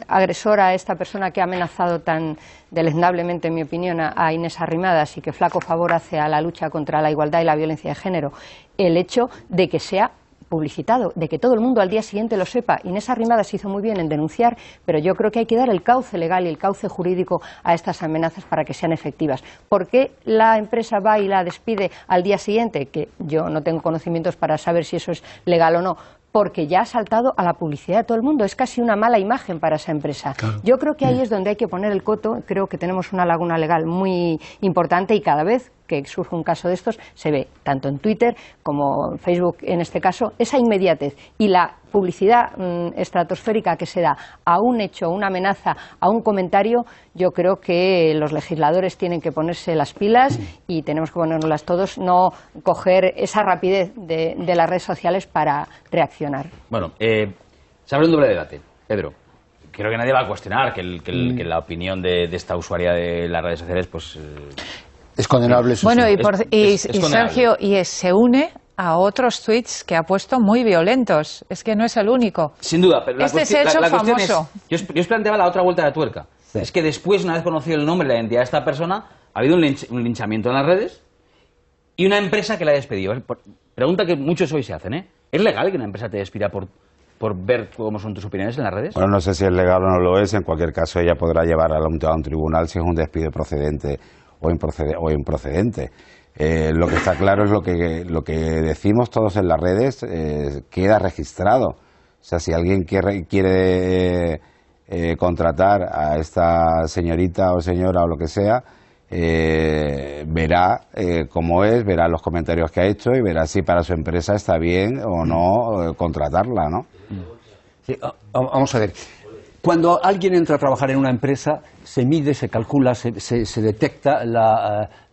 S7: agresora, a esta persona que ha amenazado tan deleznablemente, en mi opinión, a Inés Arrimadas y que flaco favor hace a la lucha contra la igualdad y la violencia de género? El hecho de que sea publicitado, de que todo el mundo al día siguiente lo sepa. Inés Arrimadas hizo muy bien en denunciar, pero yo creo que hay que dar el cauce legal y el cauce jurídico a estas amenazas para que sean efectivas. ¿Por qué la empresa va y la despide al día siguiente? Que yo no tengo conocimientos para saber si eso es legal o no. Porque ya ha saltado a la publicidad de todo el mundo. Es casi una mala imagen para esa empresa. Claro. Yo creo que ahí es donde hay que poner el coto. Creo que tenemos una laguna legal muy importante y cada vez que surge un caso de estos se ve, tanto en Twitter como en Facebook en este caso, esa inmediatez y la publicidad estratosférica que se da a un hecho, a una amenaza, a un comentario. Yo creo que los legisladores tienen que ponerse las pilas y tenemos que ponérnoslas todos, no coger esa rapidez de las redes sociales para reaccionar.
S1: Bueno, se abre un doble debate, Pedro. Creo que nadie va a cuestionar que la opinión de esta usuaria de las redes sociales pues
S6: es condenable.
S5: Bueno, y Sergio, se une a otros tweets que ha puesto muy violentos. Es que no es el único.
S1: Sin duda, pero
S5: se ha hecho famoso.
S1: Yo os planteaba la otra vuelta de tuerca. Sí. Es que después, una vez conocido el nombre y la identidad de esta persona, ha habido un linchamiento en las redes y una empresa que la ha despedido. Pregunta que muchos hoy se hacen, ¿eh? ¿Es legal que una empresa te despida por ver cómo son tus opiniones en las redes?
S8: Bueno, no sé si es legal o no lo es. En cualquier caso, ella podrá llevar a un tribunal si es un despido procedente o improcedente. Lo que está claro es lo que decimos todos en las redes queda registrado. O sea, si alguien quiere contratar a esta señorita o señora o lo que sea, verá cómo es, verá los comentarios que ha hecho y verá si para su empresa está bien o no contratarla, ¿no?
S6: Sí, vamos a ver. Cuando alguien entra a trabajar en una empresa, se mide, se calcula, se detecta,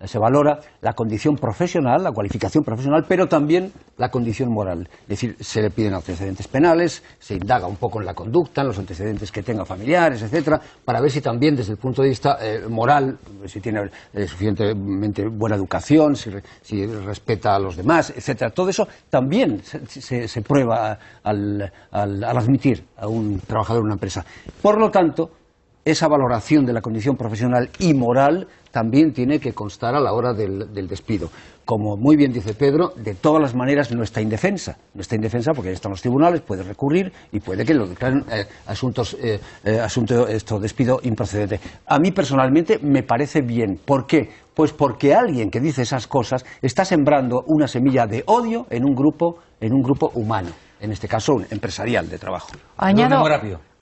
S6: se valora la condición profesional, la cualificación profesional, pero también la condición moral. Es decir, se le piden antecedentes penales, se indaga un poco en la conducta, en los antecedentes que tenga familiares, etcétera, para ver si también desde el punto de vista moral, si tiene suficientemente buena educación, si respeta a los demás, etcétera. Todo eso también se prueba al admitir a un trabajador en una empresa. Por lo tanto, esa valoración de la condición profesional y moral también tiene que constar a la hora del despido. Como muy bien dice Pedro, de todas las maneras no está indefensa. No está indefensa porque ahí están los tribunales, puede recurrir y puede que lo declaren despido improcedente. A mí personalmente me parece bien. ¿Por qué? Pues porque alguien que dice esas cosas está sembrando una semilla de odio en un grupo humano. En este caso, empresarial de trabajo.
S5: Añado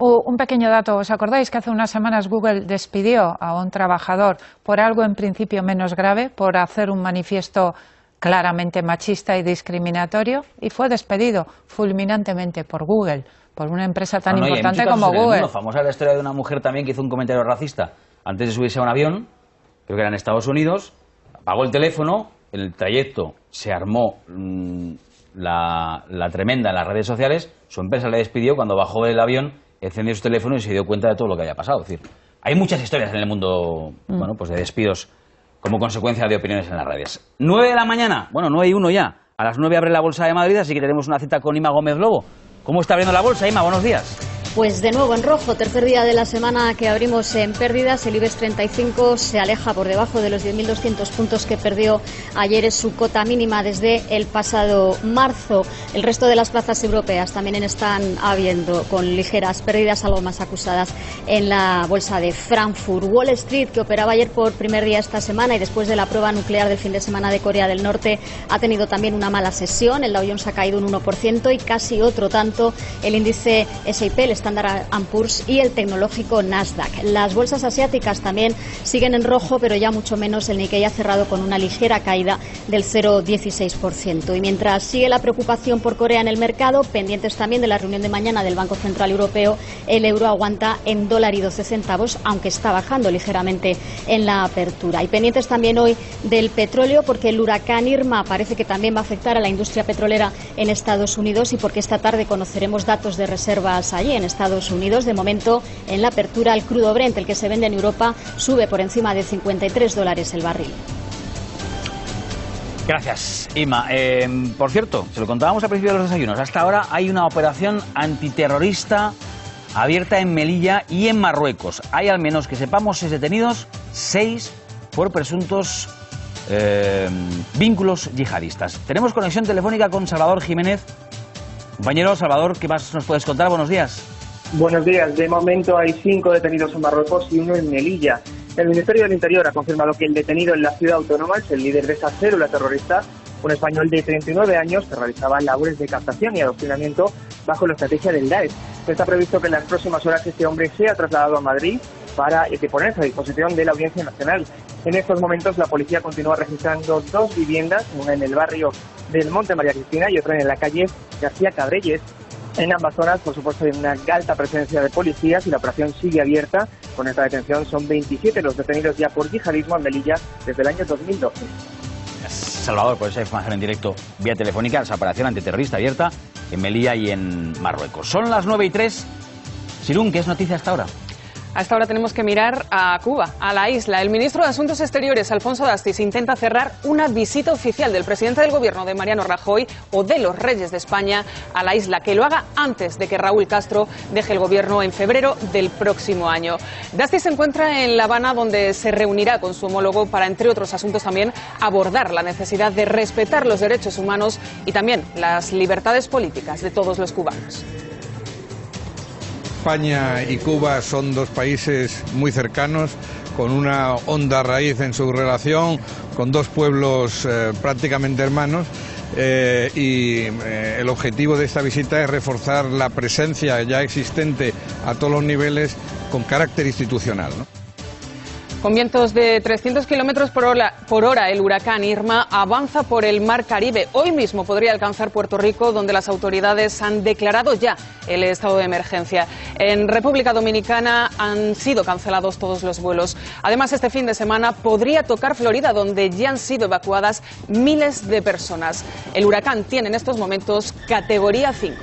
S5: un pequeño dato. ¿Os acordáis que hace unas semanas Google despidió a un trabajador por algo en principio menos grave, por hacer un manifiesto claramente machista y discriminatorio? Y fue despedido fulminantemente por Google, por una empresa tan importante como Google.
S1: Famosa la historia de una mujer también que hizo un comentario racista antes de subirse a un avión, creo que era en Estados Unidos, apagó el teléfono, en el trayecto se armó la tremenda en las redes sociales, su empresa le despidió, cuando bajó del avión encendió su teléfono y se dio cuenta de todo lo que había pasado. Es decir, Hay muchas historias en el mundo, bueno, pues de despidos como consecuencia de opiniones en las redes. 9 de la mañana, bueno, 9:01 ya. A las 9 abre la Bolsa de Madrid, así que tenemos una cita con Ima Gómez Lobo. ¿Cómo está abriendo la bolsa, Ima? Buenos días.
S19: Pues de nuevo en rojo, tercer día de la semana que abrimos en pérdidas. El IBEX 35 se aleja por debajo de los 10.200 puntos que perdió ayer, es su cota mínima desde el pasado marzo. El resto de las plazas europeas también están habiendo con ligeras pérdidas, algo más acusadas en la bolsa de Frankfurt. Wall Street, que operaba ayer por primer día esta semana y después de la prueba nuclear del fin de semana de Corea del Norte, ha tenido también una mala sesión. El Dow Jones ha caído un 1% y casi otro tanto el índice S&P, el Standard & Poor's y el tecnológico Nasdaq. Las bolsas asiáticas también siguen en rojo, pero ya mucho menos. El Nikkei ha cerrado con una ligera caída del 0,16%. Y mientras sigue la preocupación por Corea en el mercado, pendientes también de la reunión de mañana del Banco Central Europeo, el euro aguanta en $1,12, aunque está bajando ligeramente en la apertura. Y pendientes también hoy del petróleo, porque el huracán Irma parece que también va a afectar a la industria petrolera en Estados Unidos, y porque esta tarde conoceremos datos de reservas allí en Estados Unidos. De momento, en la apertura, el crudo Brent, el que se vende en Europa, sube por encima de $53 el barril.
S1: Gracias, Ima. Por cierto, se lo contábamos al principio de los desayunos. Hasta ahora hay una operación antiterrorista abierta en Melilla y en Marruecos. Hay al menos, que sepamos, 6 detenidos, 6 por presuntos vínculos yihadistas. Tenemos conexión telefónica con Salvador Jiménez. Compañero Salvador, ¿qué más nos puedes contar? Buenos días.
S20: Buenos días. De momento hay 5 detenidos en Marruecos y 1 en Melilla. El Ministerio del Interior ha confirmado que el detenido en la ciudad autónoma es el líder de esa célula terrorista, un español de 39 años que realizaba labores de captación y adoctrinamiento bajo la estrategia del Daesh. Está previsto que en las próximas horas este hombre sea trasladado a Madrid para ponerse a disposición de la Audiencia Nacional. En estos momentos la policía continúa registrando 2 viviendas, una en el barrio del Monte María Cristina y otra en la calle García Cabrelles. En ambas zonas, por supuesto, hay una alta presencia de policías y la operación sigue abierta. Con esta detención son 27 los detenidos ya por yihadismo en Melilla desde el año 2012.
S1: Salvador, por esa información en directo vía telefónica, esa operación antiterrorista abierta en Melilla y en Marruecos. Son las 9:03. Sirún, ¿qué es noticia hasta ahora?
S2: A esta hora tenemos que mirar a Cuba, a la isla. El ministro de Asuntos Exteriores, Alfonso Dastis, intenta cerrar una visita oficial del presidente del gobierno, de Mariano Rajoy, o de los reyes de España a la isla, que lo haga antes de que Raúl Castro deje el gobierno en febrero del próximo año. Dastis se encuentra en La Habana, donde se reunirá con su homólogo para, entre otros asuntos, también abordar la necesidad de respetar los derechos humanos y también las libertades políticas de todos los cubanos.
S21: España y Cuba son 2 países muy cercanos, con una honda raíz en su relación, con 2 pueblos prácticamente hermanos, y el objetivo de esta visita es reforzar la presencia ya existente a todos los niveles con carácter institucional, ¿no?
S2: Con vientos de 300 kilómetros por hora, el huracán Irma avanza por el Mar Caribe. Hoy mismo podría alcanzar Puerto Rico, donde las autoridades han declarado ya el estado de emergencia. En República Dominicana han sido cancelados todos los vuelos. Además, este fin de semana podría tocar Florida, donde ya han sido evacuadas miles de personas. El huracán tiene en estos momentos categoría 5.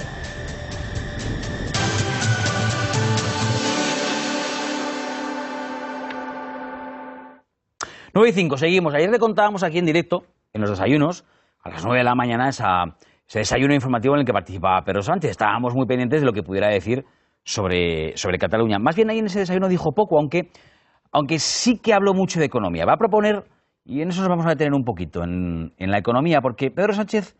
S1: Nueve y 5, seguimos. Ayer le contábamos aquí en directo, en los desayunos, a las 9 de la mañana, ese desayuno informativo en el que participaba Pedro Sánchez. Estábamos muy pendientes de lo que pudiera decir sobre Cataluña. Más bien ahí en ese desayuno dijo poco, aunque sí que habló mucho de economía. Va a proponer, y en eso nos vamos a detener un poquito, en la economía, porque Pedro Sánchez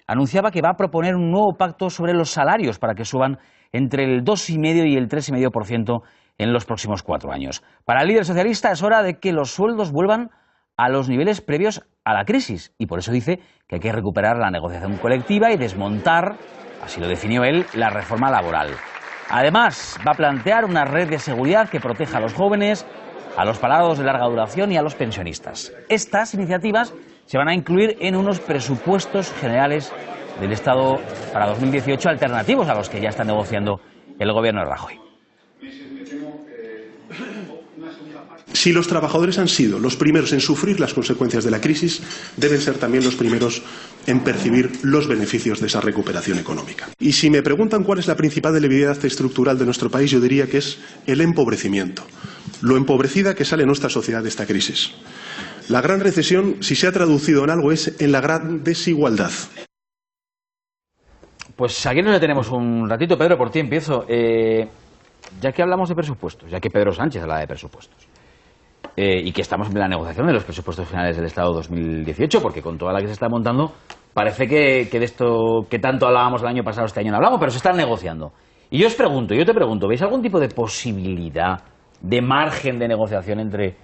S1: anunciaba que va a proponer un nuevo pacto sobre los salarios para que suban entre el 2,5% y el 3,5% en los próximos 4 años. Para el líder socialista es hora de que los sueldos vuelvan a los niveles previos a la crisis, y por eso dice que hay que recuperar la negociación colectiva y desmontar, así lo definió él, la reforma laboral. Además, va a plantear una red de seguridad que proteja a los jóvenes, a los parados de larga duración y a los pensionistas. Estas iniciativas se van a incluir en unos presupuestos generales del Estado para 2018 alternativos a los que ya está negociando el gobierno de Rajoy.
S16: Si los trabajadores han sido los primeros en sufrir las consecuencias de la crisis, deben ser también los primeros en percibir los beneficios de esa recuperación económica. Y si me preguntan cuál es la principal debilidad estructural de nuestro país, yo diría que es el empobrecimiento. lo empobrecida que sale nuestra sociedad de esta crisis. La gran recesión, si se ha traducido en algo, es en la gran desigualdad.
S1: Pues aquí nos detenemos un ratito. Pedro, por ti empiezo. Ya que hablamos de presupuestos, ya que Pedro Sánchez habla de presupuestos, y que estamos en la negociación de los presupuestos finales del Estado 2018, porque con toda la que se está montando, parece que de esto que tanto hablábamos el año pasado, este año no hablamos, pero se están negociando. Y yo te pregunto, ¿veis algún tipo de posibilidad, de margen de negociación entre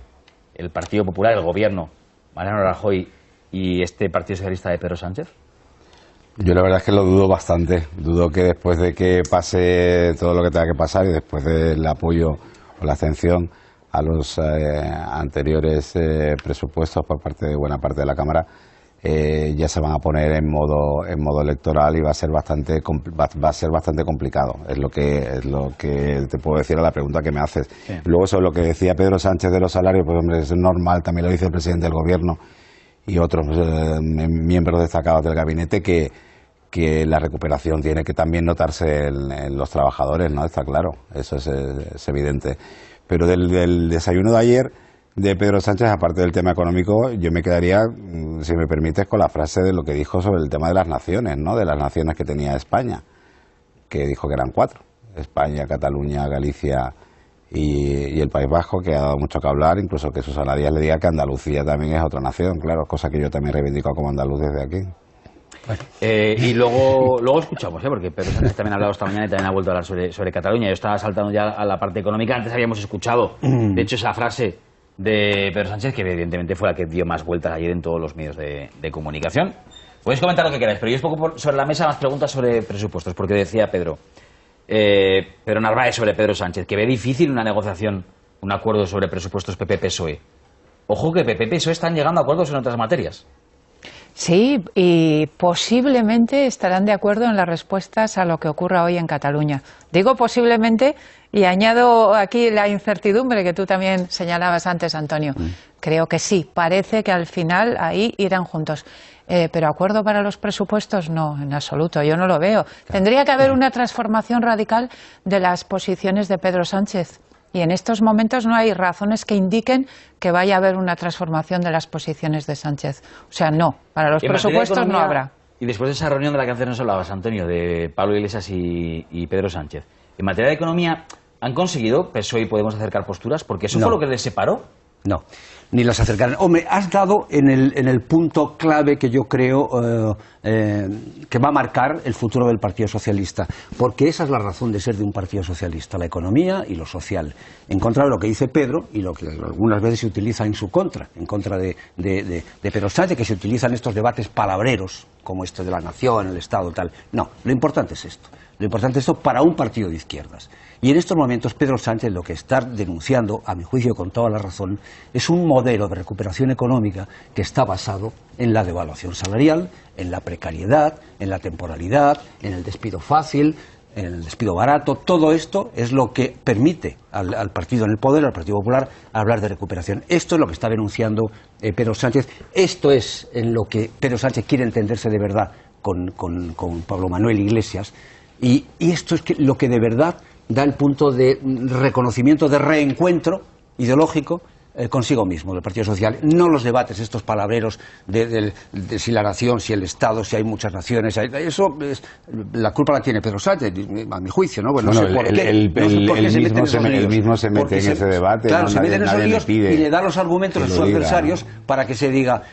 S1: el Partido Popular, el Gobierno, Mariano Rajoy, y este Partido Socialista de Pedro Sánchez?
S8: Yo la verdad es que lo dudo bastante. Dudo que después de que pase todo lo que tenga que pasar y después del apoyo o la abstención a los anteriores presupuestos por parte de buena parte de la Cámara, ya se van a poner en modo electoral y va a ser bastante complicado. Es lo que te puedo decir a la pregunta que me haces. Sí. Luego, sobre lo que decía Pedro Sánchez de los salarios, pues hombre, es normal, también lo dice el presidente del Gobierno y otros miembros destacados del gabinete, que la recuperación tiene que también notarse en los trabajadores, ¿no? Está claro, eso es evidente. Pero del desayuno de ayer de Pedro Sánchez, aparte del tema económico, yo me quedaría, si me permites, con la frase de lo que dijo sobre el tema de las naciones, ¿no? De las naciones que tenía España, que dijo que eran 4, España, Cataluña, Galicia y el País Vasco, que ha dado mucho que hablar, incluso que Susana Díaz le diga que Andalucía también es otra nación, claro, cosa que yo también reivindico como andaluz desde aquí.
S1: Bueno. Y luego escuchamos, porque Pedro Sánchez también ha hablado esta mañana y también ha vuelto a hablar sobre Cataluña. Yo estaba saltando ya a la parte económica. Antes habíamos escuchado, de hecho, esa frase de Pedro Sánchez, que evidentemente fue la que dio más vueltas ayer en todos los medios de comunicación. Podéis comentar lo que queráis, pero yo os pongo sobre la mesa más preguntas sobre presupuestos, porque decía Pedro Narváez sobre Pedro Sánchez, que ve difícil una negociación, un acuerdo sobre presupuestos PP-PSOE. Ojo que PP-PSOE están llegando a acuerdos en otras materias.
S5: Sí, y posiblemente estarán de acuerdo en las respuestas a lo que ocurra hoy en Cataluña. Digo posiblemente y añado aquí la incertidumbre que tú también señalabas antes, Antonio. Creo que sí, parece que al final ahí irán juntos. Pero acuerdo para los presupuestos, no, en absoluto, yo no lo veo. Tendría que haber una transformación radical de las posiciones de Pedro Sánchez. Y en estos momentos no hay razones que indiquen que vaya a haber una transformación de las posiciones de Sánchez. O sea, no, para los presupuestos no habrá.
S1: Y después de esa reunión de la que antes nos hablabas, Antonio, de Pablo Iglesias y Pedro Sánchez, en materia de economía, ¿han conseguido PSOE y Podemos acercar posturas? Porque eso fue lo que les separó.
S6: No, ni las acercarán. Hombre, has dado en el punto clave que yo creo que va a marcar el futuro del Partido Socialista, porque esa es la razón de ser de un Partido Socialista, la economía y lo social, en contra de lo que dice Pedro y lo que algunas veces se utiliza en su contra, en contra de Pedro Sánchez, que se utilizan estos debates palabreros, como esto de la nación, el Estado, tal. No, lo importante es esto. Lo importante es esto para un partido de izquierdas. Y en estos momentos Pedro Sánchez lo que está denunciando, a mi juicio con toda la razón, es un modelo de recuperación económica que está basado en la devaluación salarial, en la precariedad, en la temporalidad, en el despido fácil, en el despido barato. Todo esto es lo que permite al partido en el poder, al Partido Popular, hablar de recuperación. Esto es lo que está denunciando Pedro Sánchez. Esto es en lo que Pedro Sánchez quiere entenderse de verdad con Pablo Manuel Iglesias. Y esto es lo que de verdad da el punto de reconocimiento, de reencuentro ideológico consigo mismo, del Partido Social. No los debates, estos palabreros de si la nación, si el Estado, si hay muchas naciones. Eso la culpa la tiene Pedro Sánchez, a mi juicio, ¿no? Bueno, no sé por qué.
S8: Él mismo se mete en ese debate.
S6: Claro, se mete en esos líos y le da los argumentos a sus adversarios para que se diga,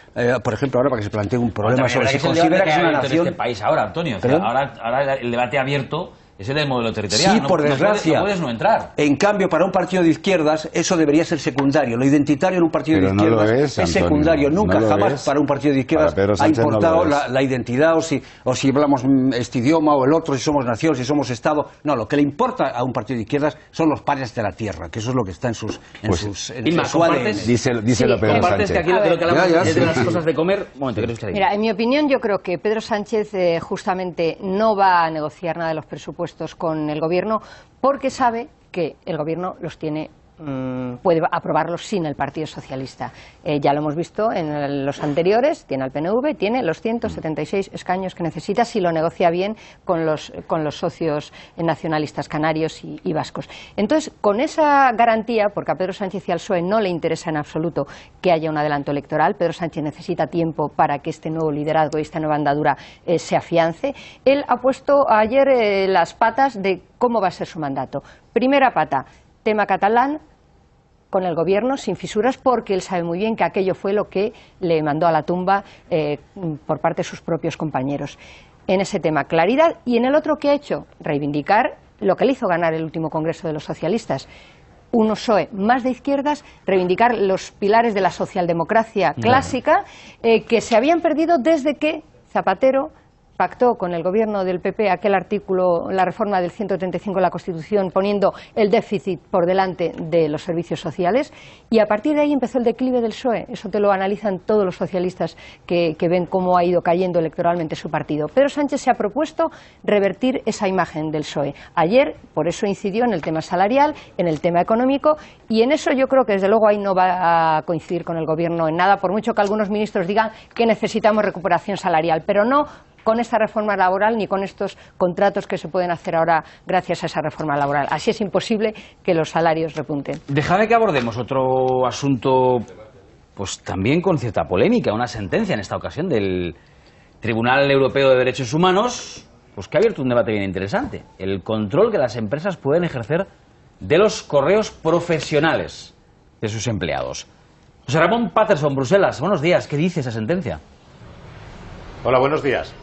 S6: por ejemplo, ahora para que se plantee un problema sobre si considera que es una nación.
S1: En este país ahora, Antonio, ahora el debate abierto es el del modelo territorial.
S6: Sí, por desgracia.
S1: No puedes no entrar.
S6: En cambio, para un partido de izquierdas, eso debería ser secundario. Lo identitario en un partido de izquierdas es secundario. Nunca, jamás para un partido de izquierdas ha importado la identidad o si hablamos este idioma o el otro, si somos nación, si somos Estado. No, lo que le importa a un partido de izquierdas son los pares de la tierra, que eso es lo que está en su ADN.
S8: Díselo Pedro Sánchez.
S1: Que aquí lo que hablamos es de las cosas de comer. Un momento, ¿qué
S7: Mira, en mi opinión, yo creo que Pedro Sánchez justamente no va a negociar nada de los presupuestos con el Gobierno porque sabe que el Gobierno los tiene puede aprobarlo sin el Partido Socialista. Ya lo hemos visto en los anteriores, tiene al PNV, tiene los 176 escaños que necesita si lo negocia bien con los socios nacionalistas canarios y vascos. Entonces, con esa garantía, porque a Pedro Sánchez y al PSOE no le interesa en absoluto que haya un adelanto electoral, Pedro Sánchez necesita tiempo para que este nuevo liderazgo y esta nueva andadura se afiance, él ha puesto ayer las patas de cómo va a ser su mandato. Primera pata, tema catalán, con el gobierno sin fisuras, porque él sabe muy bien que aquello fue lo que le mandó a la tumba por parte de sus propios compañeros. En ese tema, claridad. Y en el otro, ¿qué ha hecho? Reivindicar lo que le hizo ganar el último Congreso de los Socialistas. Un PSOE más de izquierdas, reivindicar los pilares de la socialdemocracia clásica que se habían perdido desde que Zapatero pactó con el gobierno del PP aquel artículo, la reforma del 135 de la Constitución, poniendo el déficit por delante de los servicios sociales, y a partir de ahí empezó el declive del PSOE. Eso te lo analizan todos los socialistas que ven cómo ha ido cayendo electoralmente su partido. Pedro Sánchez se ha propuesto revertir esa imagen del PSOE. Ayer, por eso incidió en el tema salarial, en el tema económico, y en eso yo creo que desde luego ahí no va a coincidir con el gobierno en nada, por mucho que algunos ministros digan que necesitamos recuperación salarial, pero no con esta reforma laboral ni con estos contratos que se pueden hacer ahora gracias a esa reforma laboral. Así es imposible que los salarios repunten.
S1: Déjame que abordemos otro asunto, pues también con cierta polémica, una sentencia en esta ocasión del Tribunal Europeo de Derechos Humanos, pues que ha abierto un debate bien interesante. El control que las empresas pueden ejercer de los correos profesionales de sus empleados. José Ramón Patterson, Bruselas, buenos días. ¿Qué dice esa sentencia?
S9: Hola, buenos días.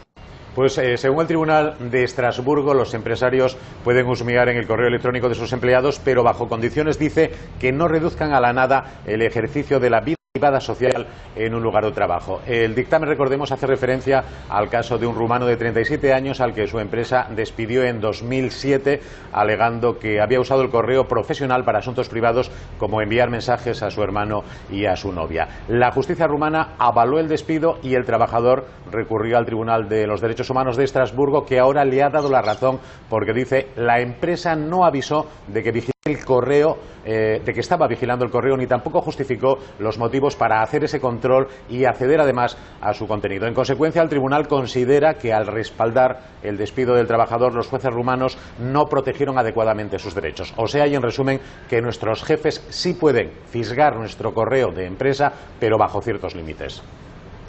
S9: Pues según el Tribunal de Estrasburgo, los empresarios pueden husmear en el correo electrónico de sus empleados, pero bajo condiciones, dice, que no reduzcan a la nada el ejercicio de la vida privada social en un lugar de trabajo. El dictamen, recordemos, hace referencia al caso de un rumano de 37 años al que su empresa despidió en 2007 alegando que había usado el correo profesional para asuntos privados como enviar mensajes a su hermano y a su novia. La justicia rumana avaló el despido y el trabajador recurrió al Tribunal de los Derechos Humanos de Estrasburgo, que ahora le ha dado la razón porque dice la empresa no avisó de que el correo, de que estaba vigilando el correo, ni tampoco justificó los motivos para hacer ese control y acceder además a su contenido. En consecuencia, el tribunal considera que al respaldar el despido del trabajador, los jueces rumanos no protegieron adecuadamente sus derechos. O sea, y en resumen, que nuestros jefes sí pueden fisgar nuestro correo de empresa, pero bajo ciertos límites.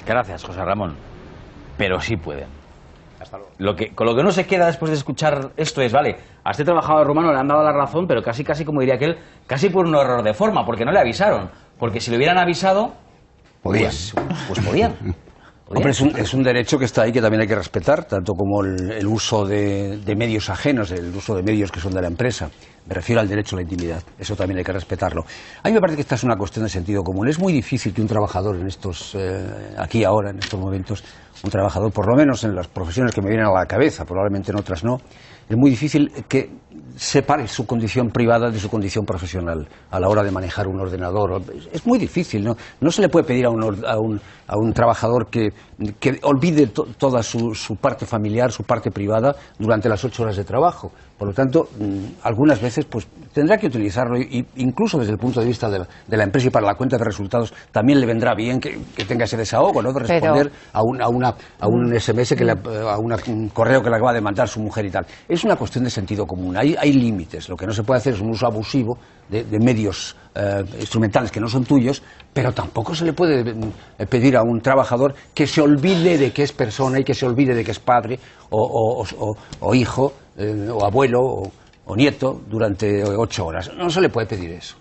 S1: Gracias, José Ramón. Pero sí pueden. Con lo que no se queda después de escuchar esto es, vale, a este trabajador rumano le han dado la razón, pero casi como diría aquel, casi por un error de forma, porque no le avisaron. Porque si le hubieran avisado,
S6: podían.
S1: Pues podían.
S6: Hombre, es un derecho que está ahí, que también hay que respetar, tanto como el uso de medios ajenos, el uso de medios que son de la empresa. Me refiero al derecho a la intimidad, eso también hay que respetarlo. A mí me parece que esta es una cuestión de sentido común. Es muy difícil que un trabajador en estos, aquí ahora, en estos momentos, un trabajador, por lo menos en las profesiones que me vienen a la cabeza, probablemente en otras no, es muy difícil que separe su condición privada de su condición profesional a la hora de manejar un ordenador. Es muy difícil, ¿no? No se le puede pedir a un trabajador que olvide toda su parte familiar, su parte privada, durante las 8 horas de trabajo. Por lo tanto, algunas veces pues tendrá que utilizarlo, y incluso desde el punto de vista de la empresa y para la cuenta de resultados también le vendrá bien que tenga ese desahogo, ¿no? De responder a un SMS, a un correo que le acaba de mandar su mujer y tal. Es una cuestión de sentido común. Hay límites. Lo que no se puede hacer es un uso abusivo de medios instrumentales que no son tuyos, pero tampoco se le puede pedir a un trabajador que se olvide de que es persona y que se olvide de que es padre o hijo o abuelo o nieto durante 8 horas. No se le puede pedir eso.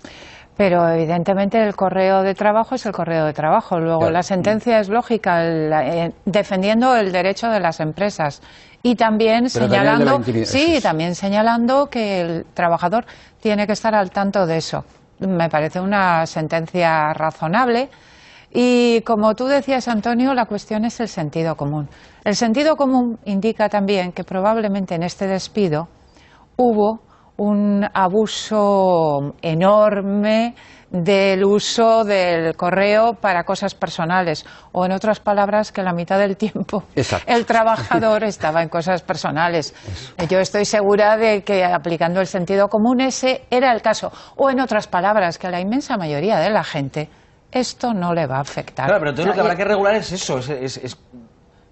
S5: Pero evidentemente el correo de trabajo es el correo de trabajo. Luego claro, la sentencia es lógica, defendiendo el derecho de las empresas y también señalando, también señalando que el trabajador tiene que estar al tanto de eso. Me parece una sentencia razonable. Y como tú decías, Antonio, la cuestión es el sentido común. El sentido común indica también que probablemente en este despido hubo un abuso enorme del uso del correo para cosas personales, o en otras palabras, que la mitad del tiempo el trabajador estaba en cosas personales. Yo estoy segura de que, aplicando el sentido común, ese era el caso. O en otras palabras, que a la inmensa mayoría de la gente esto no le va a afectar.
S1: Claro, pero entonces lo que habrá que regular es eso, es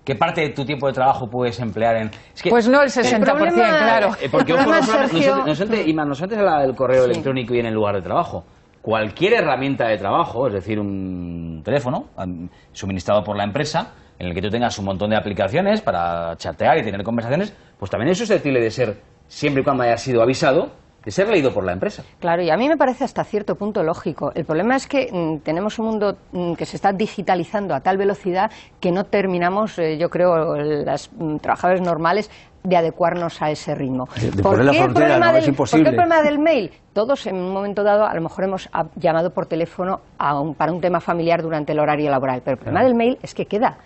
S1: ¿qué parte de tu tiempo de trabajo puedes emplear en...? Es que,
S5: pues no el 60%, claro.
S1: Porque no antes hablaba del correo electrónico y en el lugar de trabajo. Cualquier herramienta de trabajo, es decir, un teléfono suministrado por la empresa, en el que tú tengas un montón de aplicaciones para chatear y tener conversaciones, pues también es susceptible de ser, siempre y cuando haya sido avisado, de ser leído por la empresa.
S7: Claro, y a mí me parece hasta cierto punto lógico. El problema es que tenemos un mundo que se está digitalizando a tal velocidad que no terminamos, yo creo, los trabajadores normales, de adecuarnos a ese ritmo. ¿Por qué el problema del mail? Todos en un momento dado a lo mejor hemos llamado por teléfono para un tema familiar durante el horario laboral, pero el problema del mail es que queda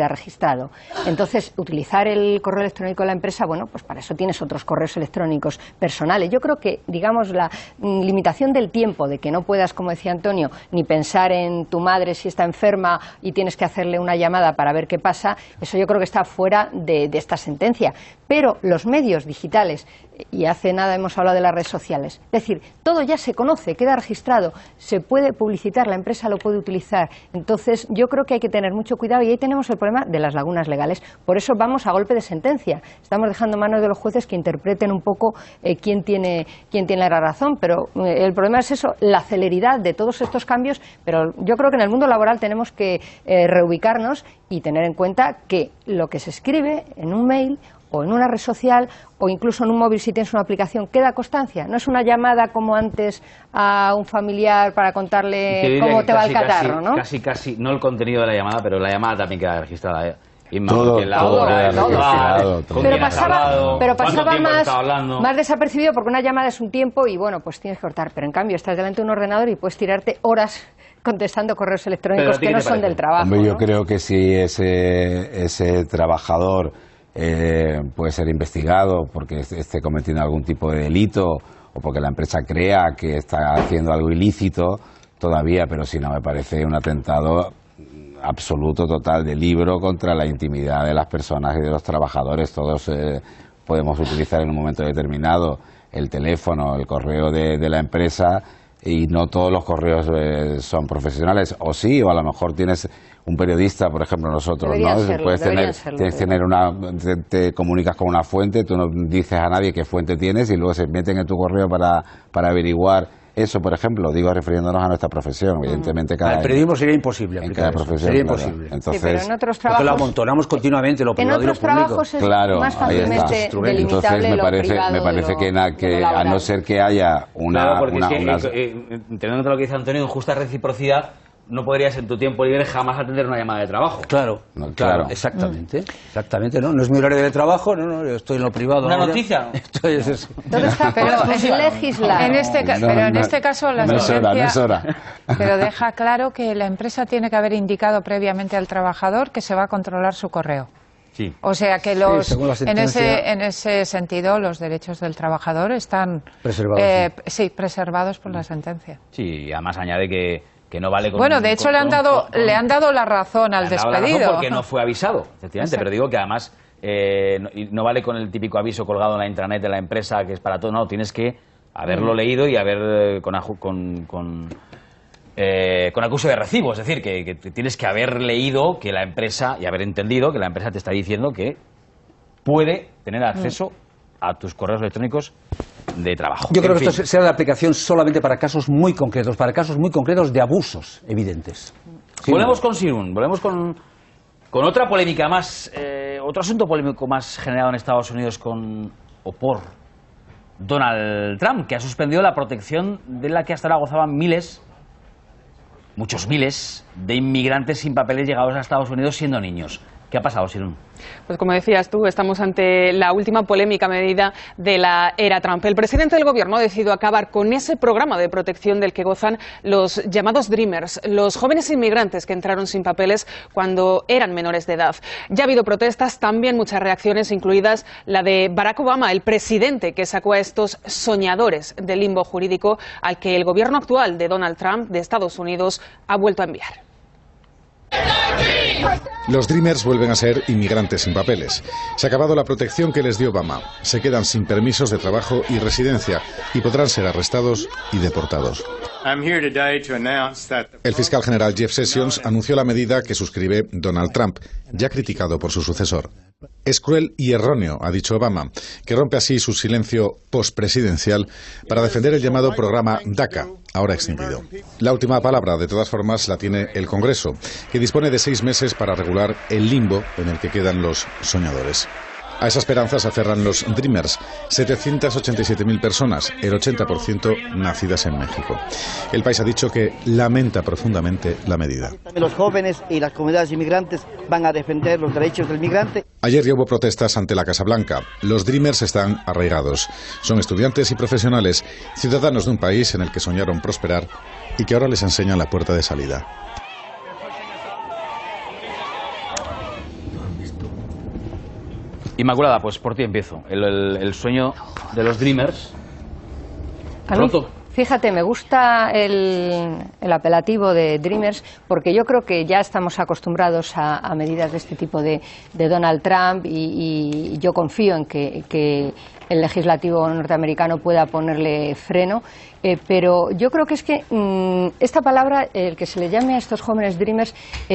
S7: registrado. Entonces, utilizar el correo electrónico de la empresa, bueno, pues para eso tienes otros correos electrónicos personales. Yo creo que, digamos, la limitación del tiempo, de que no puedas, como decía Antonio, ni pensar en tu madre si está enferma y tienes que hacerle una llamada para ver qué pasa, eso yo creo que está fuera de esta sentencia. Pero los medios digitales, y hace nada hemos hablado de las redes sociales, es decir, todo ya se conoce, queda registrado, se puede publicitar, la empresa lo puede utilizar. Entonces, yo creo que hay que tener mucho cuidado y ahí tenemos el problema de las lagunas legales. Por eso vamos a golpe de sentencia. Estamos dejando en manos de los jueces que interpreten un poco quién tiene la razón, pero el problema es eso, la celeridad de todos estos cambios, pero yo creo que en el mundo laboral tenemos que reubicarnos y tener en cuenta que lo que se escribe en un mail o en una red social o incluso en un móvil si tienes una aplicación, queda constancia. No es una llamada como antes a un familiar para contarle cómo te va el catarro, ¿no?
S1: Casi, no el contenido de la llamada, pero la llamada también queda registrada.
S8: Todo.
S7: Pero pasaba más desapercibido porque una llamada es un tiempo y bueno, pues tienes que cortar. Pero en cambio estás delante de un ordenador y puedes tirarte horas contestando correos electrónicos que no son del trabajo.
S8: Hombre, yo creo que si ese trabajador puede ser investigado porque esté cometiendo algún tipo de delito o porque la empresa crea que está haciendo algo ilícito todavía, pero si no, me parece un atentado absoluto, total, de libro contra la intimidad de las personas y de los trabajadores. Todos podemos utilizar en un momento determinado el teléfono, el correo de la empresa, y no todos los correos son profesionales, o sí, o a lo mejor tienes un periodista, por ejemplo nosotros, te comunicas con una fuente, tú no dices a nadie qué fuente tienes y luego se meten en tu correo para averiguar eso, por ejemplo, digo refiriéndonos a nuestra profesión, evidentemente
S6: el periodismo sería imposible
S8: en cada profesión,
S6: sería imposible.
S8: Entonces,
S7: sí, pero en otros trabajos,
S6: porque lo amontonamos continuamente, lo privado y lo público.
S7: En otros trabajos es más fácilmente delimitable.
S8: Entonces me parece que a no ser que haya una...
S1: Entendiendo lo que dice Antonio, en justa reciprocidad, no podrías en tu tiempo libre jamás atender una llamada de trabajo.
S6: Claro, exactamente, no es mi horario de trabajo, yo estoy en lo privado.
S1: Una noticia.
S7: Todo está, pero es legislar.
S5: En este caso la sentencia,
S8: no es hora.
S5: Pero deja claro que la empresa tiene que haber indicado previamente al trabajador que se va a controlar su correo.
S1: Sí.
S5: O sea que en ese sentido los derechos del trabajador están preservados por la sentencia.
S1: Sí, además añade que no vale con...
S5: Bueno, de hecho le han dado la razón al despedido.
S1: Porque no fue avisado, efectivamente, pero digo que además no vale con el típico aviso colgado en la intranet de la empresa que es para todo, no, tienes que haberlo leído y haber con acuse de recibo, es decir, que tienes que haber leído que la empresa y haber entendido que la empresa te está diciendo que puede tener acceso a tus correos electrónicos de trabajo.
S6: Yo creo que esto será de aplicación solamente para casos muy concretos de abusos evidentes.
S1: Volvemos con Sirun, volvemos con otra polémica más, otro asunto polémico más generado en Estados Unidos por Donald Trump, que ha suspendido la protección de la que hasta ahora gozaban muchos miles, de inmigrantes sin papeles llegados a Estados Unidos siendo niños. ¿Qué ha pasado, Sirun?
S2: Pues como decías tú, estamos ante la última polémica medida de la era Trump. El presidente del gobierno ha decidido acabar con ese programa de protección del que gozan los llamados Dreamers, los jóvenes inmigrantes que entraron sin papeles cuando eran menores de edad. Ya ha habido protestas, también muchas reacciones, incluidas la de Barack Obama, el presidente que sacó a estos soñadores del limbo jurídico al que el gobierno actual de Donald Trump de Estados Unidos ha vuelto a enviar.
S10: Los Dreamers vuelven a ser inmigrantes sin papeles. Se ha acabado la protección que les dio Obama. Se quedan sin permisos de trabajo y residencia y podrán ser arrestados y deportados. El fiscal general Jeff Sessions anunció la medida que suscribe Donald Trump, ya criticado por su sucesor. Es cruel y erróneo, ha dicho Obama, que rompe así su silencio postpresidencial para defender el llamado programa DACA, ahora extinguido. La última palabra, de todas formas, la tiene el Congreso, que dispone de 6 meses para regular el limbo en el que quedan los soñadores. A esa esperanza se aferran los Dreamers, 787.000 personas, el 80% nacidas en México. El país ha dicho que lamenta profundamente la medida.
S22: Los jóvenes y las comunidades inmigrantes van a defender los derechos del migrante.
S10: Ayer ya hubo protestas ante la Casa Blanca. Los Dreamers están arraigados. Son estudiantes y profesionales, ciudadanos de un país en el que soñaron prosperar y que ahora les enseñan la puerta de salida.
S1: Inmaculada, pues por ti empiezo. El sueño de los Dreamers.
S7: Roto. Fíjate, me gusta el apelativo de Dreamers porque yo creo que ya estamos acostumbrados a medidas de este tipo de Donald Trump y yo confío en que el legislativo norteamericano pueda ponerle freno. Pero yo creo que es que esta palabra, el que se le llame a estos jóvenes Dreamers,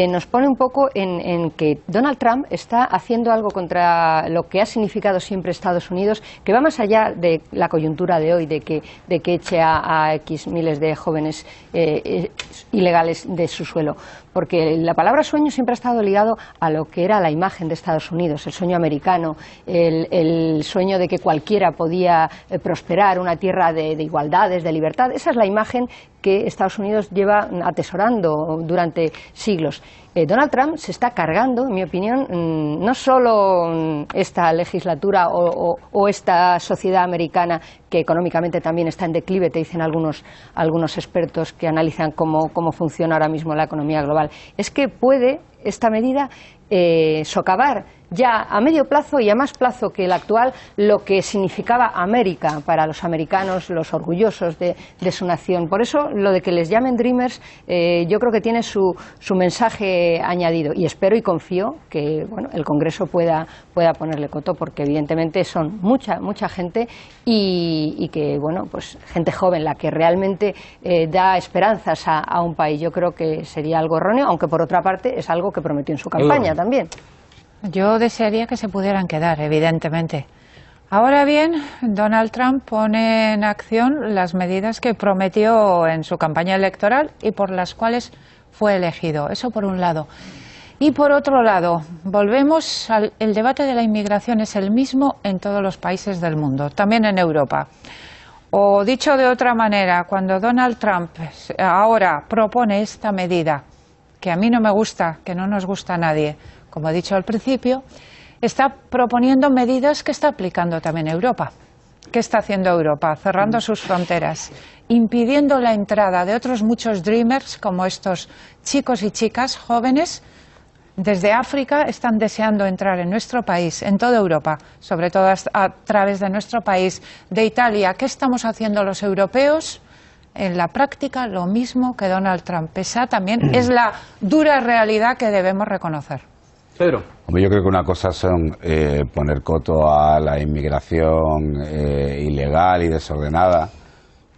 S7: nos pone un poco en que Donald Trump está haciendo algo contra lo que ha significado siempre Estados Unidos, que va más allá de la coyuntura de hoy, de que eche a X miles de jóvenes ilegales de su suelo. Porque la palabra sueño siempre ha estado ligado a lo que era la imagen de Estados Unidos, el sueño americano, el sueño de que cualquiera podía prosperar, una tierra de igualdades, de libertad. Esa es la imagen que Estados Unidos lleva atesorando durante siglos. Donald Trump se está cargando, en mi opinión, no solo esta legislatura o esta sociedad americana que económicamente también está en declive, te dicen algunos expertos que analizan cómo funciona ahora mismo la economía global, es que puede esta medida socavar ya a medio plazo y a más plazo que el actual lo que significaba América para los americanos, los orgullosos de su nación. Por eso lo de que les llamen Dreamers yo creo que tiene su mensaje añadido y espero y confío que el Congreso pueda ponerle coto porque evidentemente son mucha gente y que pues gente joven la que realmente da esperanzas a un país. Yo creo que sería algo erróneo, aunque por otra parte es algo que prometió en su campaña también.
S5: Yo desearía que se pudieran quedar, evidentemente. Ahora bien, Donald Trump pone en acción las medidas que prometió en su campaña electoral y por las cuales fue elegido. Eso por un lado. Y por otro lado, volvemos el debate de la inmigración es el mismo en todos los países del mundo, también en Europa. O dicho de otra manera, cuando Donald Trump ahora propone esta medida, que a mí no me gusta, que no nos gusta a nadie, como he dicho al principio, está proponiendo medidas que está aplicando también Europa. ¿Qué está haciendo Europa? Cerrando sus fronteras, impidiendo la entrada de otros muchos Dreamers, como estos chicos y chicas jóvenes, desde África están deseando entrar en nuestro país, en toda Europa, sobre todo a través de nuestro país, de Italia. ¿Qué estamos haciendo los europeos? En la práctica lo mismo que Donald Trump. Esa también es la dura realidad que debemos reconocer.
S1: Pedro.
S8: Yo creo que una cosa son poner coto a la inmigración ilegal y desordenada,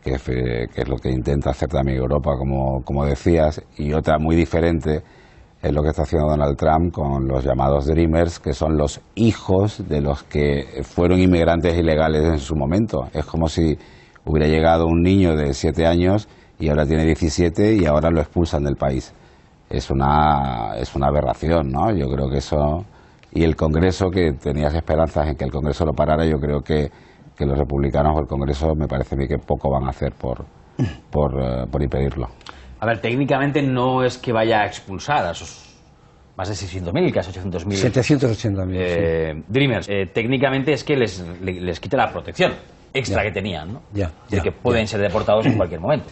S8: que es lo que intenta hacer también Europa, como decías, y otra muy diferente es lo que está haciendo Donald Trump con los llamados Dreamers, que son los hijos de los que fueron inmigrantes ilegales en su momento. Es como si hubiera llegado un niño de 7 años y ahora tiene 17 y ahora lo expulsan del país. Es una aberración, ¿no? Yo creo que eso... Y el Congreso, que tenías esperanzas en que el Congreso lo parara, yo creo que los republicanos o el Congreso me parece a mí que poco van a hacer por impedirlo.
S1: A ver, técnicamente no es que vaya a expulsar a esos más de 600.000, casi 800.000.
S6: 780.000.
S1: Dreamers. Técnicamente es que les quita la protección extra que tenían, ¿no? De que pueden ser deportados en cualquier momento.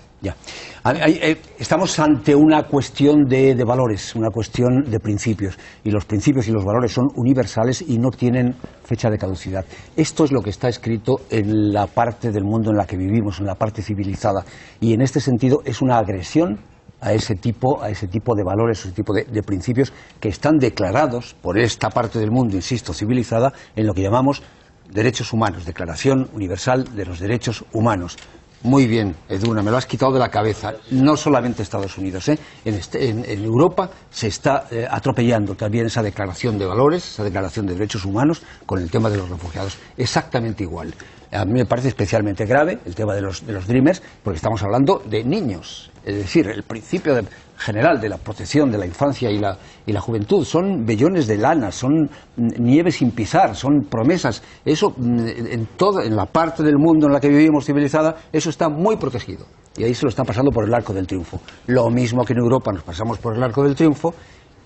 S6: Estamos ante una cuestión de valores, una cuestión de principios, y los principios y los valores son universales y no tienen fecha de caducidad. Esto es lo que está escrito en la parte del mundo en la que vivimos, en la parte civilizada, y en este sentido es una agresión a ese tipo de valores, a ese tipo de principios que están declarados por esta parte del mundo, insisto, civilizada, en lo que llamamos derechos humanos, Declaración Universal de los Derechos Humanos. Muy bien, Edurne, me lo has quitado de la cabeza. No solamente Estados Unidos, en Europa se está atropellando también esa declaración de valores, esa declaración de derechos humanos con el tema de los refugiados. Exactamente igual. A mí me parece especialmente grave el tema de los Dreamers, porque estamos hablando de niños. Es decir, el principio general de la protección de la infancia y la juventud son vellones de lana, son nieve sin pisar, son promesas. Eso, en la parte del mundo en la que vivimos civilizada, eso está muy protegido. Y ahí se lo están pasando por el arco del triunfo. Lo mismo que en Europa nos pasamos por el arco del triunfo,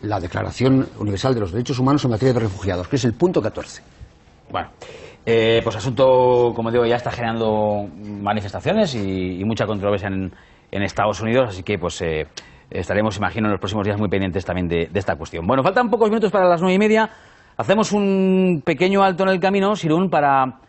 S6: la Declaración Universal de los Derechos Humanos en materia de refugiados, que es el punto 14.
S1: Bueno. Pues asunto, como digo, ya está generando manifestaciones y mucha controversia en Estados Unidos, así que pues estaremos, imagino, en los próximos días muy pendientes también de esta cuestión. Bueno, faltan pocos minutos para las 9:30. Hacemos un pequeño alto en el camino, Sirún, para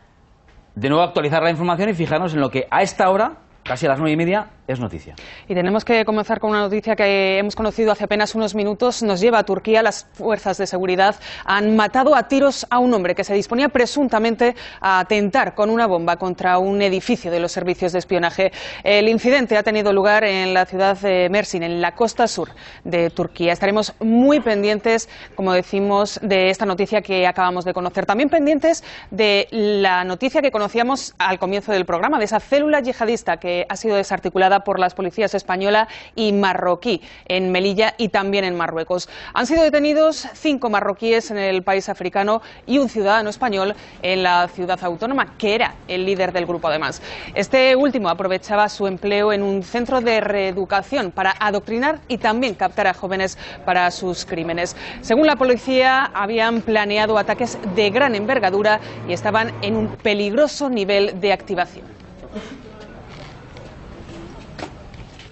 S1: de nuevo actualizar la información y fijarnos en lo que a esta hora, casi a las 9:30, es noticia.
S2: Y tenemos que comenzar con una noticia que hemos conocido hace apenas unos minutos. Nos lleva a Turquía. Las fuerzas de seguridad han matado a tiros a un hombre que se disponía presuntamente a atentar con una bomba contra un edificio de los servicios de espionaje. El incidente ha tenido lugar en la ciudad de Mersin, en la costa sur de Turquía. Estaremos muy pendientes, como decimos, de esta noticia que acabamos de conocer. También pendientes de la noticia que conocíamos al comienzo del programa, de esa célula yihadista que ha sido desarticulada por las policías española y marroquí en Melilla y también en Marruecos. Han sido detenidos 5 marroquíes en el país africano y un ciudadano español en la ciudad autónoma, que era el líder del grupo además. Este último aprovechaba su empleo en un centro de reeducación para adoctrinar y también captar a jóvenes para sus crímenes. Según la policía, habían planeado ataques de gran envergadura y estaban en un peligroso nivel de activación.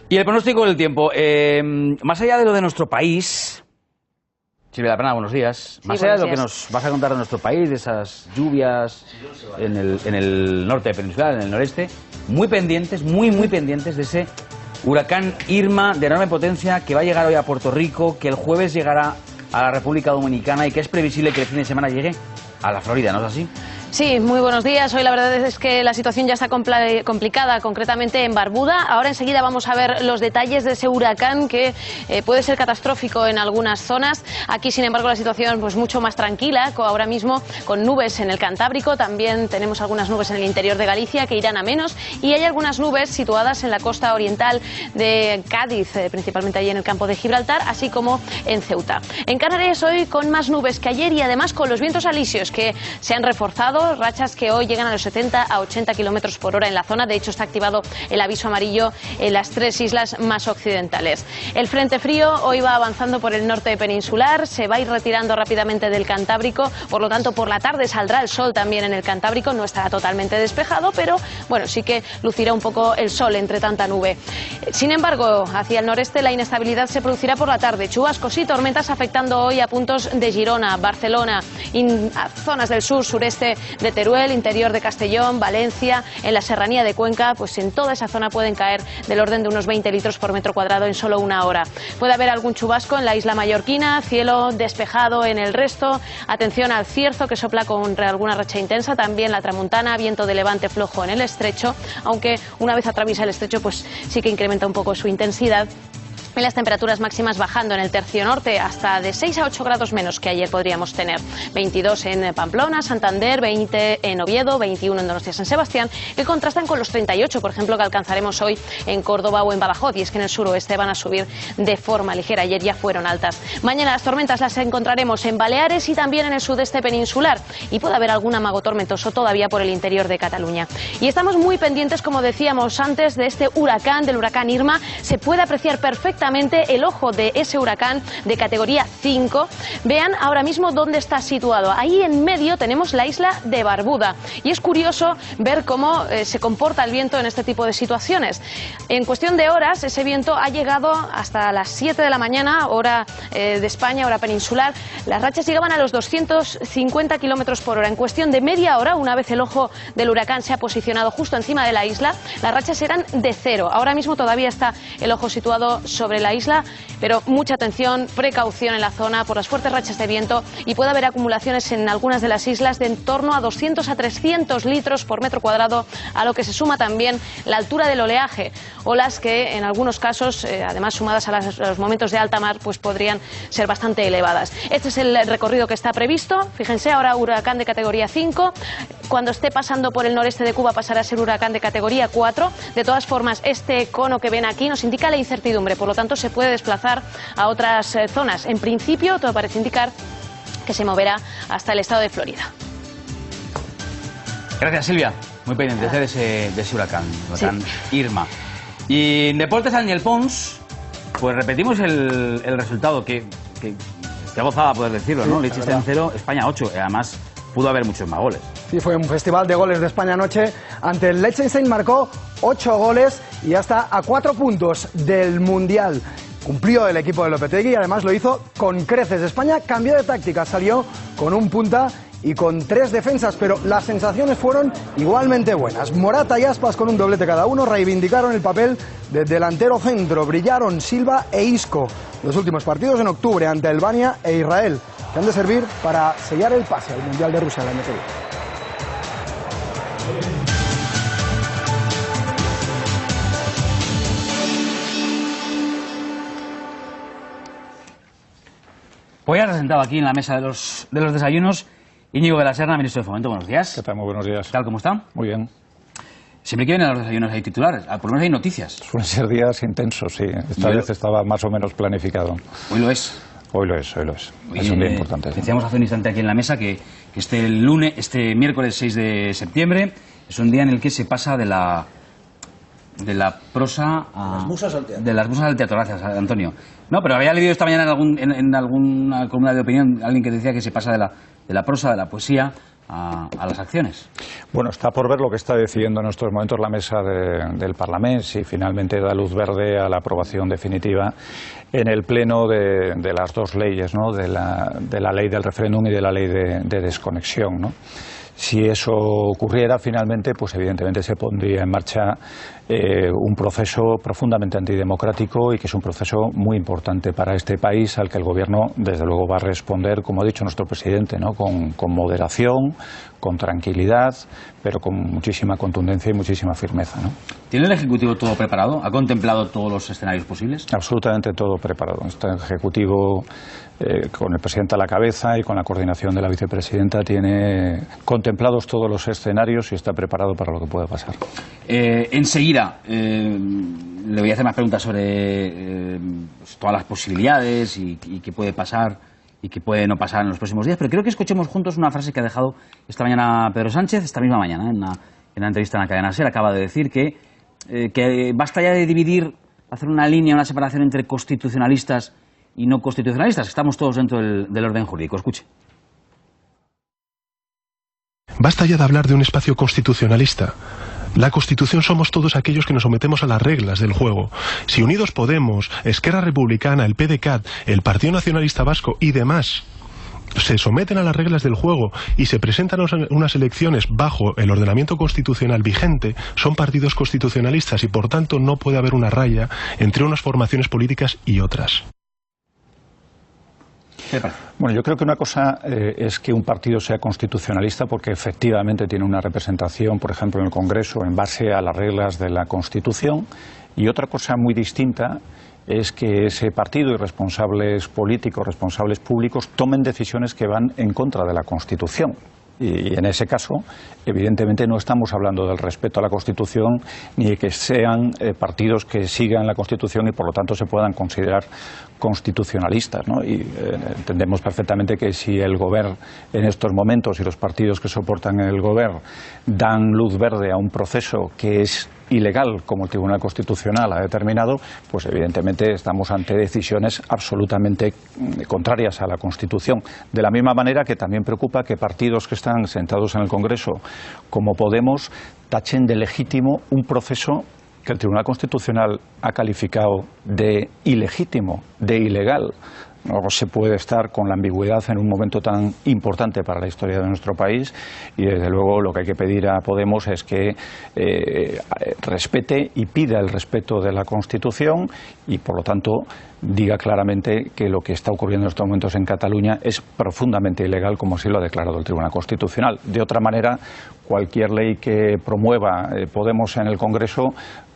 S1: Y el pronóstico del tiempo, más allá de lo de nuestro país, Silvia Laplana, buenos días. Más allá de lo que nos vas a contar de nuestro país, de esas lluvias en el norte peninsular, en el noreste, muy pendientes de ese huracán Irma de enorme potencia que va a llegar hoy a Puerto Rico, que el jueves llegará a la República Dominicana y que es previsible que el fin de semana llegue a la Florida, ¿no es así?
S3: Sí, muy buenos días. Hoy la verdad es que la situación ya está complicada, concretamente en Barbuda. Ahora enseguida vamos a ver los detalles de ese huracán que puede ser catastrófico en algunas zonas. Aquí, sin embargo, la situación pues mucho más tranquila, ahora mismo con nubes en el Cantábrico. También tenemos algunas nubes en el interior de Galicia que irán a menos y hay algunas nubes situadas en la costa oriental de Cádiz, principalmente allí en el campo de Gibraltar, así como en Ceuta. En Canarias hoy con más nubes que ayer y además con los vientos alisios que se han reforzado. Rachas que hoy llegan a los 70 a 80 kilómetros por hora en la zona. De hecho, está activado el aviso amarillo en las 3 islas más occidentales. El frente frío hoy va avanzando por el norte peninsular, se va a ir retirando rápidamente del Cantábrico, por lo tanto, por la tarde saldrá el sol también en el Cantábrico. No estará totalmente despejado, pero bueno, sí que lucirá un poco el sol entre tanta nube. Sin embargo, hacia el noreste la inestabilidad se producirá por la tarde. Chubascos y tormentas afectando hoy a puntos de Girona, Barcelona, a zonas del sur, sureste de Teruel, interior de Castellón, Valencia, en la serranía de Cuenca, pues en toda esa zona pueden caer del orden de unos 20 litros por metro cuadrado en solo una hora. Puede haber algún chubasco en la isla mallorquina, cielo despejado en el resto, atención al cierzo que sopla con alguna racha intensa, también la tramontana, viento de levante flojo en el estrecho, aunque una vez atraviesa el estrecho pues sí que incrementa un poco su intensidad. En las temperaturas máximas bajando en el tercio norte hasta de 6 a 8 grados menos que ayer podríamos tener. 22 en Pamplona, Santander, 20 en Oviedo, 21 en Donostia, San Sebastián, que contrastan con los 38, por ejemplo, que alcanzaremos hoy en Córdoba o en Badajoz. Y es que en el suroeste van a subir de forma ligera. Ayer ya fueron altas. Mañana las tormentas las encontraremos en Baleares y también en el sudeste peninsular. Y puede haber algún amago tormentoso todavía por el interior de Cataluña. Y estamos muy pendientes, como decíamos antes, de este huracán, del huracán Irma. Se puede apreciar perfectamente concretamente el ojo de ese huracán de categoría 5. Vean ahora mismo dónde está situado. Ahí en medio tenemos la isla de Barbuda y es curioso ver cómo se comporta el viento en este tipo de situaciones. En cuestión de horas, ese viento ha llegado hasta las 7 de la mañana, hora de España, hora peninsular. Las rachas llegaban a los 250 kilómetros por hora. En cuestión de media hora, una vez el ojo del huracán se ha posicionado justo encima de la isla, las rachas eran de 0. Ahora mismo todavía está el ojo situado sobre la isla, pero mucha atención, precaución en la zona por las fuertes rachas de viento, y puede haber acumulaciones en algunas de las islas de en torno a 200 a 300 litros por metro cuadrado, a lo que se suma también la altura del oleaje, olas que en algunos casos, además sumadas a los momentos de alta mar, pues podrían ser bastante elevadas. Este es el recorrido que está previsto. Fíjense, ahora huracán de categoría 5, cuando esté pasando por el noreste de Cuba pasará a ser huracán de categoría 4. De todas formas, este cono que ven aquí nos indica la incertidumbre, por lo tanto se puede desplazar a otras zonas. En principio, todo parece indicar que se moverá hasta el estado de Florida.
S1: Gracias, Silvia. Muy pendiente de ese huracán Irma. Y en Deportes Ángel Pons, pues repetimos el resultado que gozaba poder decirlo, ¿no? Liechtenstein 0, España 8. Además, pudo haber muchos más goles.
S4: Sí, fue un festival de goles de España anoche. Ante el Liechtenstein marcó 8 goles y ya está a 4 puntos del Mundial. Cumplió el equipo de Lopetegui y además lo hizo con creces. España cambió de táctica, salió con un punta y con 3 defensas, pero las sensaciones fueron igualmente buenas. Morata y Aspas, con un doblete cada uno, reivindicaron el papel de delantero centro. Brillaron Silva e Isco. Los últimos partidos en octubre ante Albania e Israel, que han de servir para sellar el pase al Mundial de Rusia el año que viene.
S1: Pues ya sentado aquí en la mesa de los desayunos Íñigo de la Serna, ministro de Fomento. Buenos días.
S11: ¿Qué tal? Muy buenos días.
S1: ¿Qué tal? ¿Cómo está?
S11: Muy bien.
S1: Siempre que vienen a los desayunos hay titulares, por lo menos hay noticias.
S11: Suelen ser días intensos, sí. Esta vez estaba más o menos planificado.
S1: Hoy lo es.
S11: Hoy lo es. Es un día importante.
S1: Decíamos hace un instante aquí en la mesa que este miércoles 6 de septiembre, es un día en el que se pasa de la prosa a... De las musas al teatro. Gracias, Antonio. No, pero había leído esta mañana en alguna columna de opinión alguien que decía que se pasa de la prosa, de la poesía, a las acciones.
S11: Bueno, está por ver lo que está decidiendo en estos momentos la mesa del Parlamento, si finalmente da luz verde a la aprobación definitiva en el pleno de las dos leyes, ¿no? de la ley del referéndum y de la ley de desconexión, ¿no? Si eso ocurriera finalmente, pues evidentemente se pondría en marcha un proceso profundamente antidemocrático y que es un proceso muy importante para este país, al que el Gobierno desde luego va a responder, como ha dicho nuestro presidente, ¿no? con moderación, con tranquilidad, pero con muchísima contundencia y muchísima firmeza, ¿no?
S1: ¿Tiene el Ejecutivo todo preparado? ¿Ha contemplado todos los escenarios posibles?
S11: Absolutamente todo preparado. Este Ejecutivo, con el presidente a la cabeza y con la coordinación de la vicepresidenta, tiene contemplados todos los escenarios y está preparado para lo que pueda pasar.
S1: Enseguida le voy a hacer más preguntas sobre todas las posibilidades y qué puede pasar y qué puede no pasar en los próximos días, pero creo que escuchemos juntos una frase que ha dejado esta mañana Pedro Sánchez, esta misma mañana, en una entrevista en la cadena SER. Acaba de decir que basta ya de dividir, hacer una línea, una separación entre constitucionalistas y no constitucionalistas. Estamos todos dentro del orden jurídico. Escuche.
S23: Basta ya de hablar de un espacio constitucionalista. La Constitución somos todos aquellos que nos sometemos a las reglas del juego. Si Unidos Podemos, Esquerra Republicana, el PDeCAT, el Partido Nacionalista Vasco y demás se someten a las reglas del juego y se presentan unas elecciones bajo el ordenamiento constitucional vigente, son partidos constitucionalistas y por tanto no puede haber una raya entre unas formaciones políticas y otras.
S11: Bueno, yo creo que una cosa es que un partido sea constitucionalista porque efectivamente tiene una representación, por ejemplo, en el Congreso en base a las reglas de la Constitución, y otra cosa muy distinta es que ese partido y responsables políticos, responsables públicos tomen decisiones que van en contra de la Constitución. Y en ese caso, evidentemente, no estamos hablando del respeto a la Constitución ni de que sean partidos que sigan la Constitución y por lo tanto se puedan considerar constitucionalistas, ¿no? Y entendemos perfectamente que si el Gobierno en estos momentos y los partidos que soportan el Gobierno dan luz verde a un proceso que es ilegal como el Tribunal Constitucional ha determinado, pues evidentemente estamos ante decisiones absolutamente contrarias a la Constitución. De la misma manera que también preocupa que partidos que están sentados en el Congreso, como Podemos, tachen de legítimo un proceso que el Tribunal Constitucional ha calificado de ilegítimo, de ilegal. No se puede estar con la ambigüedad en un momento tan importante para la historia de nuestro país, y desde luego lo que hay que pedir a Podemos es que respete y pida el respeto de la Constitución y por lo tanto diga claramente que lo que está ocurriendo en estos momentos en Cataluña es profundamente ilegal, como así lo ha declarado el Tribunal Constitucional. De otra manera, cualquier ley que promueva Podemos en el Congreso,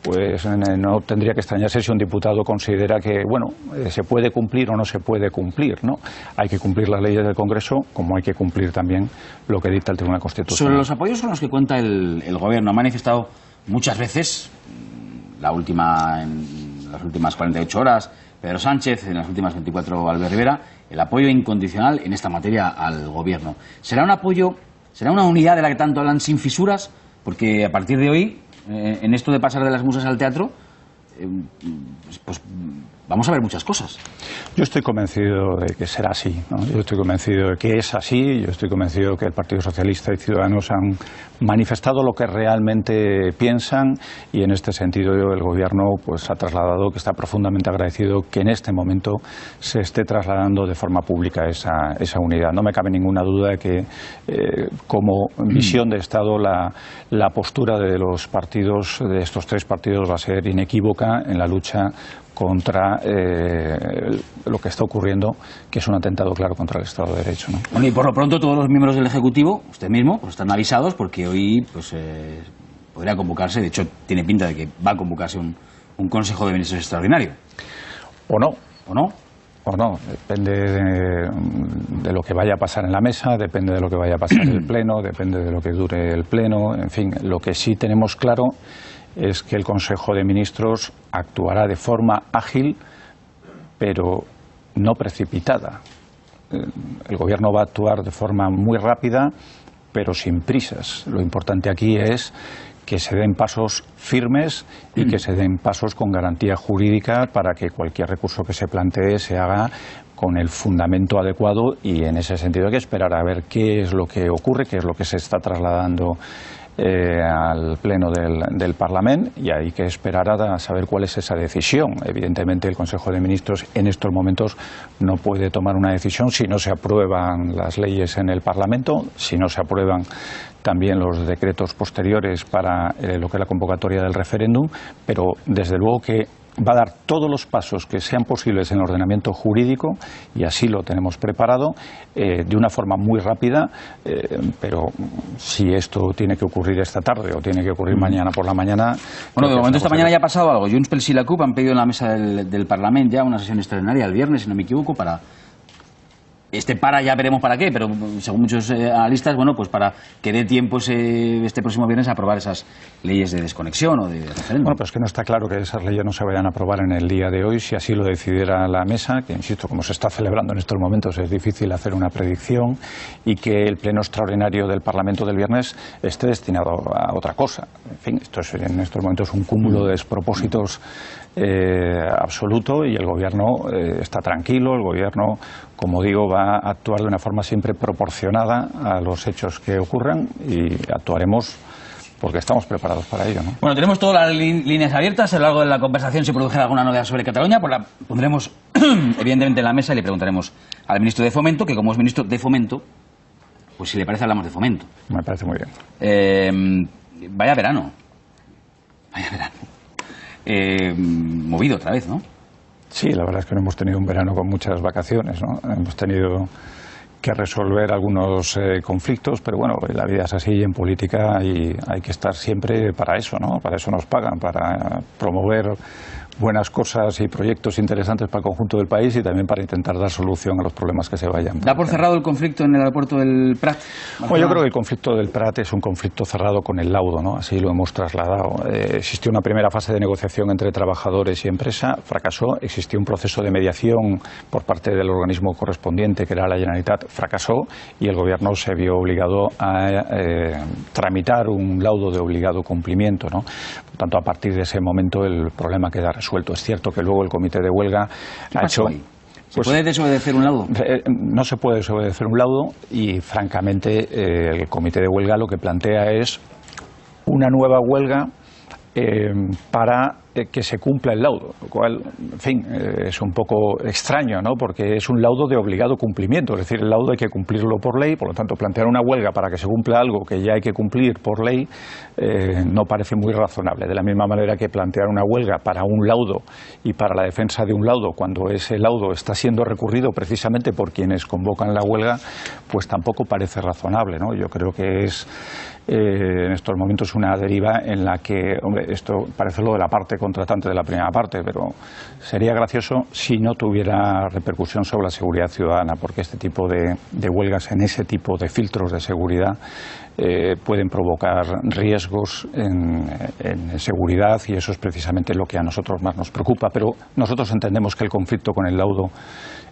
S11: pues no tendría que extrañarse si un diputado considera que, bueno, se puede cumplir o no se puede cumplir, ¿no? Hay que cumplir las leyes del Congreso, como hay que cumplir también lo que dicta el Tribunal Constitucional.
S1: Sobre los apoyos con los que cuenta el Gobierno, ha manifestado muchas veces, la última en las últimas 48 horas, Pedro Sánchez, en las últimas 24 Albert Rivera, el apoyo incondicional en esta materia al Gobierno. ¿Será un apoyo, será una unidad de la que tanto hablan sin fisuras? Porque a partir de hoy, en esto de pasar de las musas al teatro, pues vamos a ver muchas cosas.
S11: Yo estoy convencido de que será así, ¿no? Yo estoy convencido de que es así. Yo estoy convencido de que el Partido Socialista y Ciudadanos han manifestado lo que realmente piensan, y en este sentido el Gobierno pues ha trasladado que está profundamente agradecido que en este momento se esté trasladando de forma pública esa unidad. No me cabe ninguna duda de que como visión de Estado la postura de los partidos, de estos tres partidos, va a ser inequívoca en la lucha contra lo que está ocurriendo, que es un atentado claro contra el Estado de Derecho, ¿no?
S1: Bueno, y por lo pronto todos los miembros del Ejecutivo, usted mismo, pues están avisados porque hoy pues podría convocarse, de hecho tiene pinta de que va a convocarse un Consejo de Ministros extraordinario.
S11: ¿O no?
S1: ¿O no?
S11: O no, depende de lo que vaya a pasar en la mesa, depende de lo que vaya a pasar en el Pleno, depende de lo que dure el Pleno, en fin, lo que sí tenemos claro es que el Consejo de Ministros actuará de forma ágil, pero no precipitada. El Gobierno va a actuar de forma muy rápida, pero sin prisas. Lo importante aquí es que se den pasos firmes y que se den pasos con garantía jurídica para que cualquier recurso que se plantee se haga con el fundamento adecuado, y en ese sentido hay que esperar a ver qué es lo que ocurre, qué es lo que se está trasladando al Pleno del Parlamento, y hay que esperar a saber cuál es esa decisión. Evidentemente el Consejo de Ministros en estos momentos no puede tomar una decisión si no se aprueban las leyes en el Parlamento, si no se aprueban también los decretos posteriores para lo que es la convocatoria del referéndum, pero desde luego que va a dar todos los pasos que sean posibles en el ordenamiento jurídico, y así lo tenemos preparado, de una forma muy rápida, pero si esto tiene que ocurrir esta tarde o tiene que ocurrir mañana por la mañana...
S1: Bueno, de momento esta mañana ya ha pasado algo. Junts pel Sí y la CUP han pedido en la mesa del Parlamento ya una sesión extraordinaria el viernes, si no me equivoco, para... ya veremos para qué, pero según muchos analistas, bueno, pues para que dé tiempo este próximo viernes a aprobar esas leyes de desconexión o de referéndum.
S11: Bueno, pues que no está claro que esas leyes no se vayan a aprobar en el día de hoy, si así lo decidiera la mesa, que insisto, como se está celebrando en estos momentos es difícil hacer una predicción, y que el pleno extraordinario del Parlamento del viernes esté destinado a otra cosa. En fin, esto es en estos momentos un cúmulo de despropósitos absoluto, y el Gobierno está tranquilo. El Gobierno, como digo, va a actuar de una forma siempre proporcionada a los hechos que ocurran, y actuaremos porque estamos preparados para ello, ¿no?
S1: Bueno, tenemos todas las líneas abiertas. A lo largo de la conversación, si produjera alguna novedad sobre Cataluña, pues la pondremos evidentemente en la mesa y le preguntaremos al ministro de Fomento, que como es ministro de Fomento, pues si le parece hablamos de Fomento.
S11: Me parece muy bien.
S1: Vaya verano. Movido otra vez, ¿no?
S11: Sí, la verdad es que no hemos tenido un verano con muchas vacaciones, ¿no? Hemos tenido que resolver algunos conflictos, pero bueno, la vida es así, en política, y hay que estar siempre para eso, ¿no? Para eso nos pagan, para promover buenas cosas y proyectos interesantes para el conjunto del país y también para intentar dar solución a los problemas que se vayan.
S1: ¿Da por cerrado el conflicto en el aeropuerto del Prat?
S11: Bueno, yo creo que el conflicto del Prat es un conflicto cerrado con el laudo, ¿no? Así lo hemos trasladado. Existió una primera fase de negociación entre trabajadores y empresa, fracasó. Existió un proceso de mediación por parte del organismo correspondiente, que era la Generalitat, fracasó, y el Gobierno se vio obligado a tramitar un laudo de obligado cumplimiento, ¿no? Por tanto, a partir de ese momento el problema queda resuelto. Es cierto que luego el comité de huelga ha hecho...
S1: ¿Se puede desobedecer un laudo?
S11: No se puede desobedecer un laudo y, francamente, el comité de huelga lo que plantea es una nueva huelga para que se cumpla el laudo, lo cual, en fin, es un poco extraño, ¿no? Porque es un laudo de obligado cumplimiento, es decir, el laudo hay que cumplirlo por ley, por lo tanto, plantear una huelga para que se cumpla algo que ya hay que cumplir por ley no parece muy razonable. De la misma manera que plantear una huelga para un laudo y para la defensa de un laudo, cuando ese laudo está siendo recurrido precisamente por quienes convocan la huelga, pues tampoco parece razonable, ¿no? Yo creo que es en estos momentos una deriva en la que, hombre, esto parece lo de la parte contratante de la primera parte, pero sería gracioso si no tuviera repercusión sobre la seguridad ciudadana, porque este tipo de huelgas en ese tipo de filtros de seguridad pueden provocar riesgos en seguridad, y eso es precisamente lo que a nosotros más nos preocupa. Pero nosotros entendemos que el conflicto con el laudo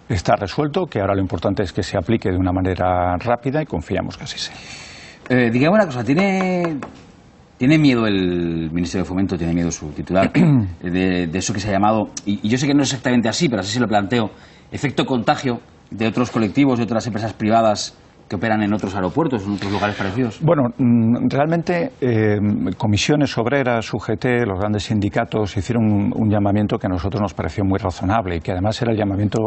S11: está resuelto, que ahora lo importante es que se aplique de una manera rápida y confiamos que así sea.
S1: Dígame una cosa, ¿tiene miedo el Ministerio de Fomento, tiene miedo su titular de eso que se ha llamado, y yo sé que no es exactamente así, pero así se lo planteo, efecto contagio de otros colectivos, de otras empresas privadas que operan en otros aeropuertos, en otros lugares parecidos?
S11: Bueno, realmente comisiones obreras, UGT, los grandes sindicatos hicieron un llamamiento que a nosotros nos pareció muy razonable y que además era el llamamiento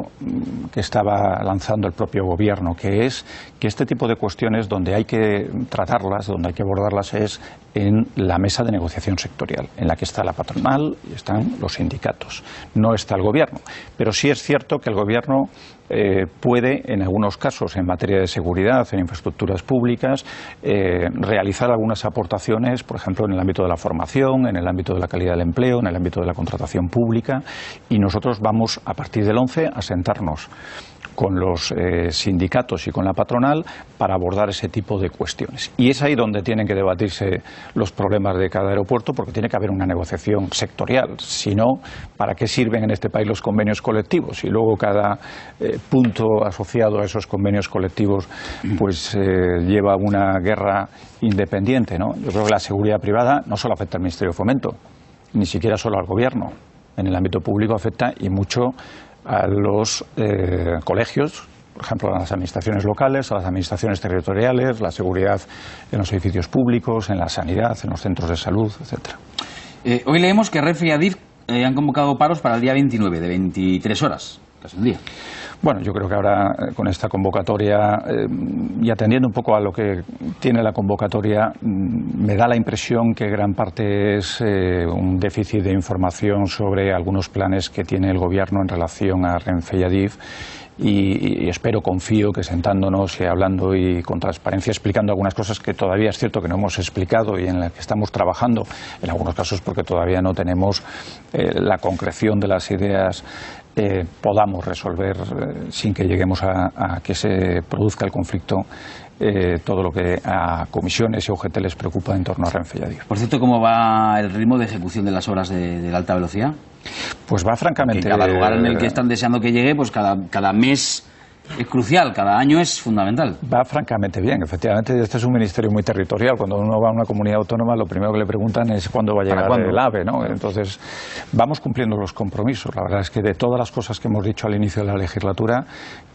S11: que estaba lanzando el propio Gobierno, que es que este tipo de cuestiones donde hay que tratarlas, donde hay que abordarlas es en la mesa de negociación sectorial, en la que está la patronal y están los sindicatos. No está el Gobierno, pero sí es cierto que el Gobierno puede, en algunos casos, en materia de seguridad, en infraestructuras públicas, realizar algunas aportaciones, por ejemplo, en el ámbito de la formación, en el ámbito de la calidad del empleo, en el ámbito de la contratación pública, y nosotros vamos, a partir del 11, a sentarnos con los sindicatos y con la patronal para abordar ese tipo de cuestiones. Y es ahí donde tienen que debatirse los problemas de cada aeropuerto, porque tiene que haber una negociación sectorial. Si no, ¿para qué sirven en este país los convenios colectivos? Y luego cada punto asociado a esos convenios colectivos pues lleva una guerra independiente, ¿no? Yo creo que la seguridad privada no solo afecta al Ministerio de Fomento, ni siquiera solo al Gobierno. En el ámbito público afecta y mucho a los colegios, por ejemplo, a las administraciones locales, a las administraciones territoriales, la seguridad en los edificios públicos, en la sanidad, en los centros de salud, etcétera.
S1: Hoy leemos que Renfe y Adif han convocado paros para el día 29, de 23 horas, casi un día.
S11: Bueno, yo creo que ahora con esta convocatoria y atendiendo un poco a lo que tiene la convocatoria, me da la impresión que gran parte es un déficit de información sobre algunos planes que tiene el Gobierno en relación a Renfe y Adif. Y espero, confío que sentándonos y hablando y con transparencia, explicando algunas cosas que todavía es cierto que no hemos explicado y en las que estamos trabajando, en algunos casos porque todavía no tenemos la concreción de las ideas, podamos resolver sin que lleguemos a que se produzca el conflicto todo lo que a comisiones y UGT les preocupa en torno a Renfe y Adif.
S1: Por cierto, ¿cómo va el ritmo de ejecución de las obras de la alta velocidad?
S11: Pues va francamente...
S1: Porque cada lugar en el que están deseando que llegue, pues cada mes es crucial, cada año es fundamental.
S11: Va francamente bien, efectivamente. Este es un ministerio muy territorial. Cuando uno va a una comunidad autónoma, lo primero que le preguntan es cuándo va a llegar el AVE, ¿no? Entonces, vamos cumpliendo los compromisos. La verdad es que de todas las cosas que hemos dicho al inicio de la legislatura,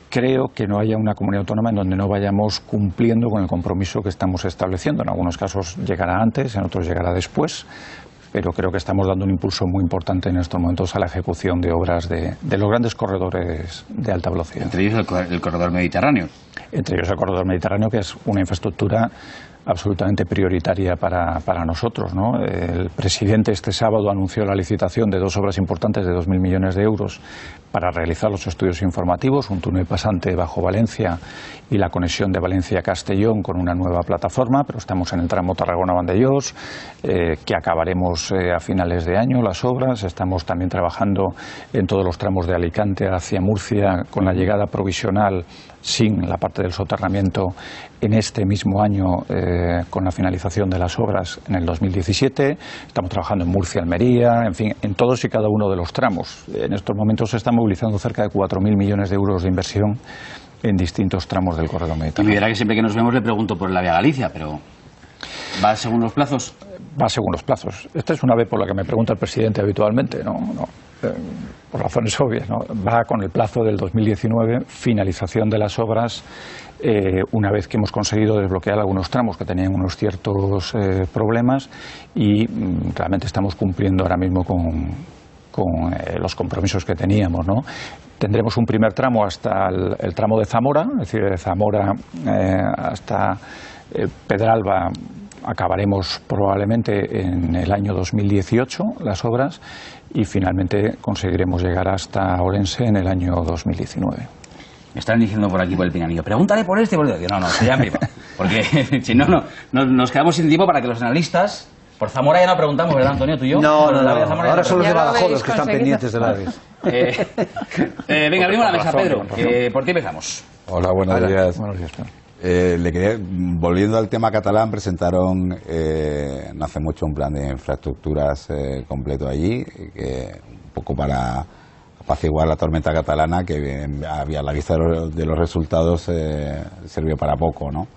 S11: creo que no haya una comunidad autónoma en donde no vayamos cumpliendo con el compromiso que estamos estableciendo. En algunos casos llegará antes, en otros llegará después, pero creo que estamos dando un impulso muy importante en estos momentos a la ejecución de obras de los grandes corredores de alta velocidad.
S1: Entre ellos el corredor mediterráneo.
S11: Entre ellos el corredor mediterráneo, que es una infraestructura absolutamente prioritaria para nosotros, ¿no? El presidente este sábado anunció la licitación de 2 obras importantes de 2.000 millones de euros para realizar los estudios informativos, un túnel pasante bajo Valencia y la conexión de Valencia a Castellón con una nueva plataforma, pero estamos en el tramo Tarragona-Vandellós, que acabaremos a finales de año las obras. Estamos también trabajando en todos los tramos de Alicante hacia Murcia con la llegada provisional sin la parte del soterramiento en este mismo año, con la finalización de las obras en el 2017. Estamos trabajando en Murcia, Almería, en fin, en todos y cada uno de los tramos. En estos momentos se están movilizando cerca de 4.000 millones de euros de inversión en distintos tramos del corredor mediterráneo.
S1: Y me dirá que siempre que nos vemos le pregunto por la Vía Galicia, pero ¿va según los plazos?
S11: Va según los plazos. Esta es una vez por la que me pregunta el presidente habitualmente, por razones obvias, ¿no? Va con el plazo del 2019, finalización de las obras, una vez que hemos conseguido desbloquear algunos tramos que tenían unos ciertos problemas, y realmente estamos cumpliendo ahora mismo con los compromisos que teníamos, ¿no? Tendremos un primer tramo hasta el tramo de Zamora, es decir, de Zamora hasta Pedralba. Acabaremos probablemente en el año 2018 las obras, y finalmente conseguiremos llegar hasta Orense en el año 2019.
S1: Me están diciendo por aquí por el pinganillo, pregúntale por este y por el otro. No, sería en privado, porque si no, nos quedamos sin tiempo para que los analistas... Por Zamora ya no preguntamos, ¿verdad, Antonio? ¿Tú y yo?
S6: No. Ahora son los de Badajoz los que están pendientes de la AVES.
S1: Venga, abrimos la mesa, Pedro. ¿Por qué empezamos?
S8: Hola, buenos días.
S11: Buenos días, Pedro.
S8: Volviendo al tema catalán, presentaron no hace mucho un plan de infraestructuras completo allí, un poco para apaciguar la tormenta catalana, que había a la vista de los resultados sirvió para poco, ¿no?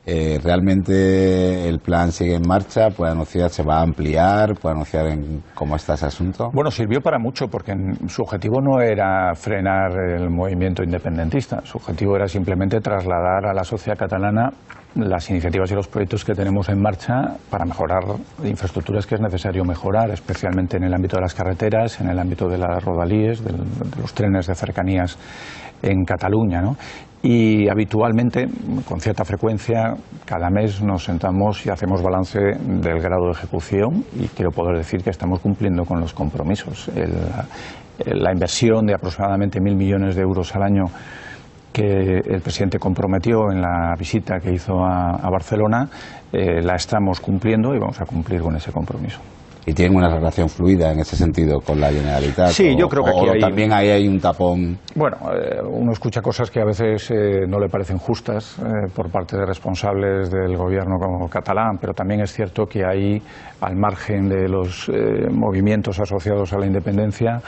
S8: ¿Realmente el plan sigue en marcha? ¿Puede anunciar, se va a ampliar? ¿Puede anunciar cómo está ese asunto?
S11: Bueno, sirvió para mucho, porque su objetivo no era frenar el movimiento independentista. Su objetivo era simplemente trasladar a la sociedad catalana las iniciativas y los proyectos que tenemos en marcha para mejorar infraestructuras que es necesario mejorar, especialmente en el ámbito de las carreteras, en el ámbito de las rodalíes, de los trenes de cercanías en Cataluña, ¿no? Y habitualmente, con cierta frecuencia, cada mes nos sentamos y hacemos balance del grado de ejecución, y quiero poder decir que estamos cumpliendo con los compromisos. La inversión de aproximadamente 1.000 millones de euros al año que el presidente comprometió en la visita que hizo a Barcelona, la estamos cumpliendo y vamos a cumplir con ese compromiso.
S8: ¿Y tienen una relación fluida en ese sentido con la Generalitat?
S11: Sí, yo creo que aquí
S8: también ahí hay un tapón.
S11: Bueno, uno escucha cosas que a veces no le parecen justas por parte de responsables del gobierno catalán, pero también es cierto que hay, al margen de los movimientos asociados a la independencia,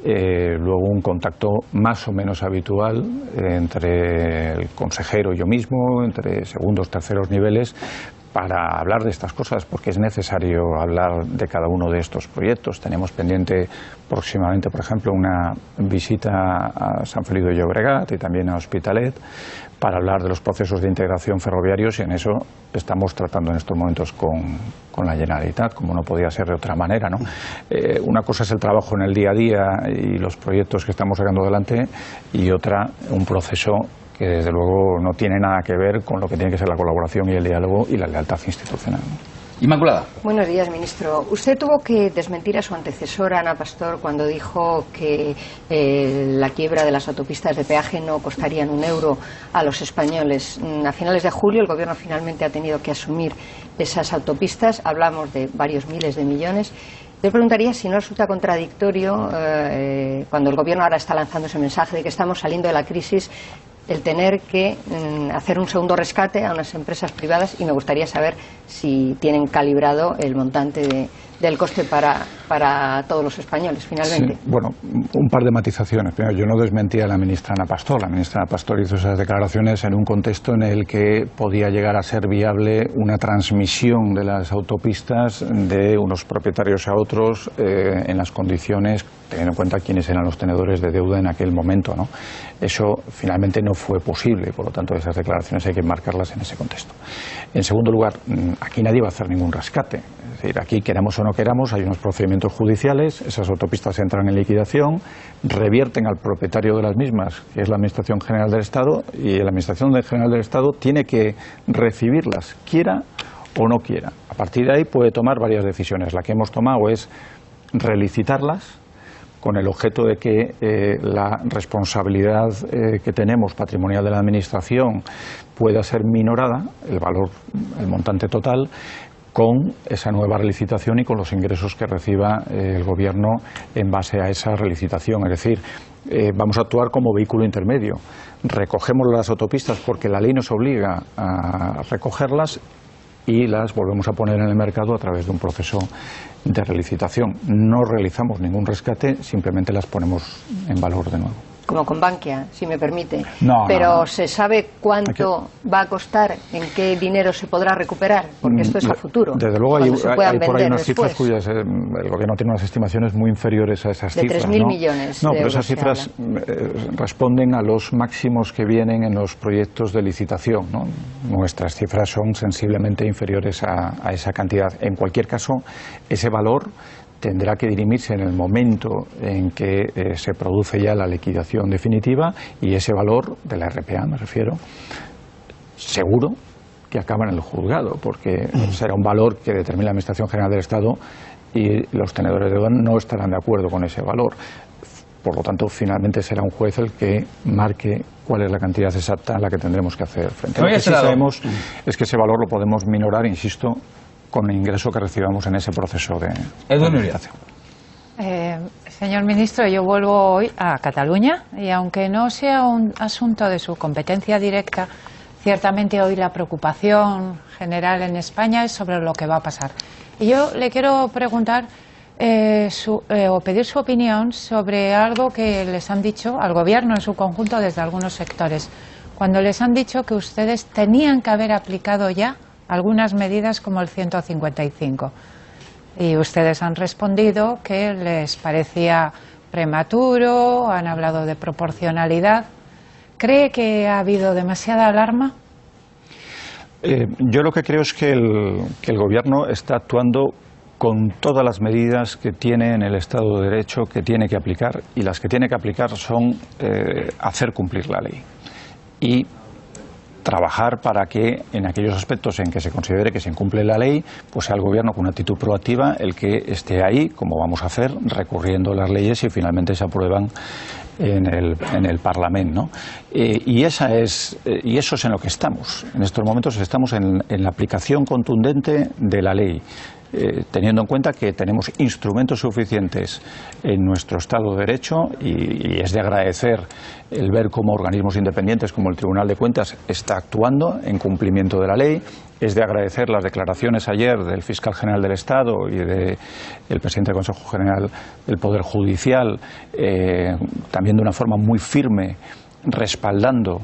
S11: luego un contacto más o menos habitual entre el consejero y yo mismo, entre segundos, terceros niveles, para hablar de estas cosas, porque es necesario hablar de cada uno de estos proyectos. Tenemos pendiente próximamente, por ejemplo, una visita a San Feliu de Llobregat y también a Hospitalet para hablar de los procesos de integración ferroviarios, y en eso estamos tratando en estos momentos con la Generalitat, como no podía ser de otra manera, ¿no? Una cosa es el trabajo en el día a día y los proyectos que estamos sacando adelante, y otra, un proceso que desde luego no tiene nada que ver con lo que tiene que ser la colaboración y el diálogo y la lealtad institucional.
S1: Inmaculada.
S7: Buenos días, ministro. Usted tuvo que desmentir a su antecesora, Ana Pastor, cuando dijo que la quiebra de las autopistas de peaje no costarían €1 a los españoles. A finales de julio el Gobierno finalmente ha tenido que asumir esas autopistas. Hablamos de varios miles de millones. Yo preguntaría si no resulta contradictorio, cuando el Gobierno ahora está lanzando ese mensaje de que estamos saliendo de la crisis, el tener que hacer un segundo rescate a unas empresas privadas, y me gustaría saber si tienen calibrado el montante del coste para todos los españoles, finalmente.
S11: Sí, bueno, un par de matizaciones. Primero, yo no desmentí a la ministra Ana Pastor. La ministra Ana Pastor hizo esas declaraciones en un contexto en el que podía llegar a ser viable una transmisión de las autopistas de unos propietarios a otros en las condiciones, teniendo en cuenta quiénes eran los tenedores de deuda en aquel momento, ¿no? Eso finalmente no fue posible, y por lo tanto esas declaraciones hay que marcarlas en ese contexto. En segundo lugar, aquí nadie va a hacer ningún rescate. Es Es decir, aquí, queramos o no queramos, hay unos procedimientos judiciales, esas autopistas entran en liquidación, revierten al propietario de las mismas, que es la Administración General del Estado, y la Administración General del Estado tiene que recibirlas, quiera o no quiera. A partir de ahí puede tomar varias decisiones. La que hemos tomado es relicitarlas, con el objeto de que la responsabilidad que tenemos patrimonial de la Administración pueda ser minorada, el valor, el montante total, con esa nueva relicitación y con los ingresos que reciba el Gobierno en base a esa relicitación. Es decir, vamos a actuar como vehículo intermedio. Recogemos las autopistas porque la ley nos obliga a recogerlas y las volvemos a poner en el mercado a través de un proceso de relicitación. No realizamos ningún rescate, simplemente las ponemos en valor de nuevo.
S7: Como con Bankia, si me permite.
S11: No,
S7: pero
S11: no.
S7: ¿se sabe cuánto va a costar? ¿En qué dinero se podrá recuperar? Porque esto es a futuro.
S11: Desde luego hay por ahí unas cifras
S7: después.
S11: cuyas el Gobierno tiene unas estimaciones muy inferiores a esas
S7: De
S11: cifras.
S7: 3.000
S11: ¿no?
S7: millones
S11: No,
S7: de
S11: pero
S7: euros
S11: esas cifras responden a los máximos que vienen en los proyectos de licitación, ¿no? Nuestras cifras son sensiblemente inferiores a esa cantidad. En cualquier caso, ese valor tendrá que dirimirse en el momento en que se produce ya la liquidación definitiva, y ese valor de la RPA, me refiero, seguro que acaba en el juzgado, porque será un valor que determina la Administración General del Estado y los tenedores de deuda no estarán de acuerdo con ese valor. Por lo tanto, finalmente será un juez el que marque cuál es la cantidad exacta a la que tendremos que hacer frente. Lo que sí sabemos es que ese valor lo podemos minorar, insisto, con el ingreso que recibamos en ese proceso de licitación.
S5: Señor ministro, yo vuelvo hoy a Cataluña y aunque no sea un asunto de su competencia directa, ciertamente hoy la preocupación general en España es sobre lo que va a pasar. Y yo le quiero preguntar o pedir su opinión sobre algo que les han dicho al Gobierno en su conjunto desde algunos sectores, cuando les han dicho que ustedes tenían que haber aplicado ya algunas medidas como el 155. Y ustedes han respondido que les parecía prematuro, han hablado de proporcionalidad. ¿Cree que ha habido demasiada alarma?
S11: Yo lo que creo es que el Gobierno está actuando con todas las medidas que tiene en el Estado de Derecho que tiene que aplicar, y las que tiene que aplicar son hacer cumplir la ley y trabajar para que en aquellos aspectos en que se considere que se incumple la ley, pues sea el Gobierno con una actitud proactiva el que esté ahí, como vamos a hacer, recurriendo las leyes y finalmente se aprueban en el Parlamento, ¿no? Y eso es en lo que estamos. En estos momentos estamos en la aplicación contundente de la ley, teniendo en cuenta que tenemos instrumentos suficientes en nuestro Estado de Derecho, y es de agradecer el ver cómo organismos independientes como el Tribunal de Cuentas está actuando en cumplimiento de la ley. Es de agradecer las declaraciones ayer del Fiscal General del Estado y del Presidente del Consejo General del Poder Judicial, también de una forma muy firme, respaldando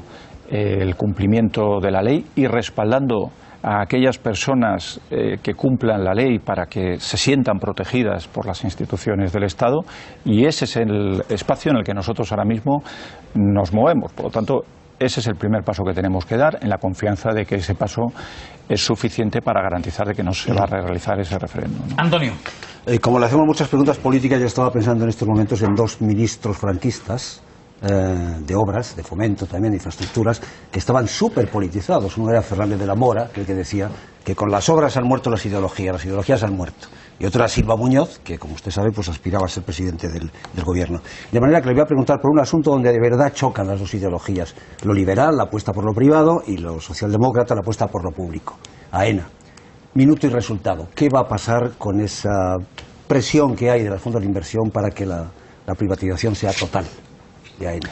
S11: el cumplimiento de la ley y respaldando a aquellas personas que cumplan la ley para que se sientan protegidas por las instituciones del Estado, y ese es el espacio en el que nosotros ahora mismo nos movemos. Por lo tanto, ese es el primer paso que tenemos que dar, en la confianza de que ese paso es suficiente para garantizar de que no se va a realizar ese referéndum, ¿no?
S1: Antonio.
S6: Como le hacemos muchas preguntas políticas, yo estaba pensando en estos momentos en dos ministros franquistas de obras, de fomento también, de infraestructuras, que estaban súper politizados. Uno era Fernández de la Mora, el que decía que con las obras han muerto las ideologías han muerto. Y otro era Silva Muñoz, que como usted sabe, pues aspiraba a ser presidente del Gobierno. De manera que le voy a preguntar por un asunto donde de verdad chocan las dos ideologías. Lo liberal, la apuesta por lo privado, y lo socialdemócrata, la apuesta por lo público. AENA. Minuto y resultado. ¿Qué va a pasar con esa presión que hay de los fondos de inversión para que la privatización sea total de AENA?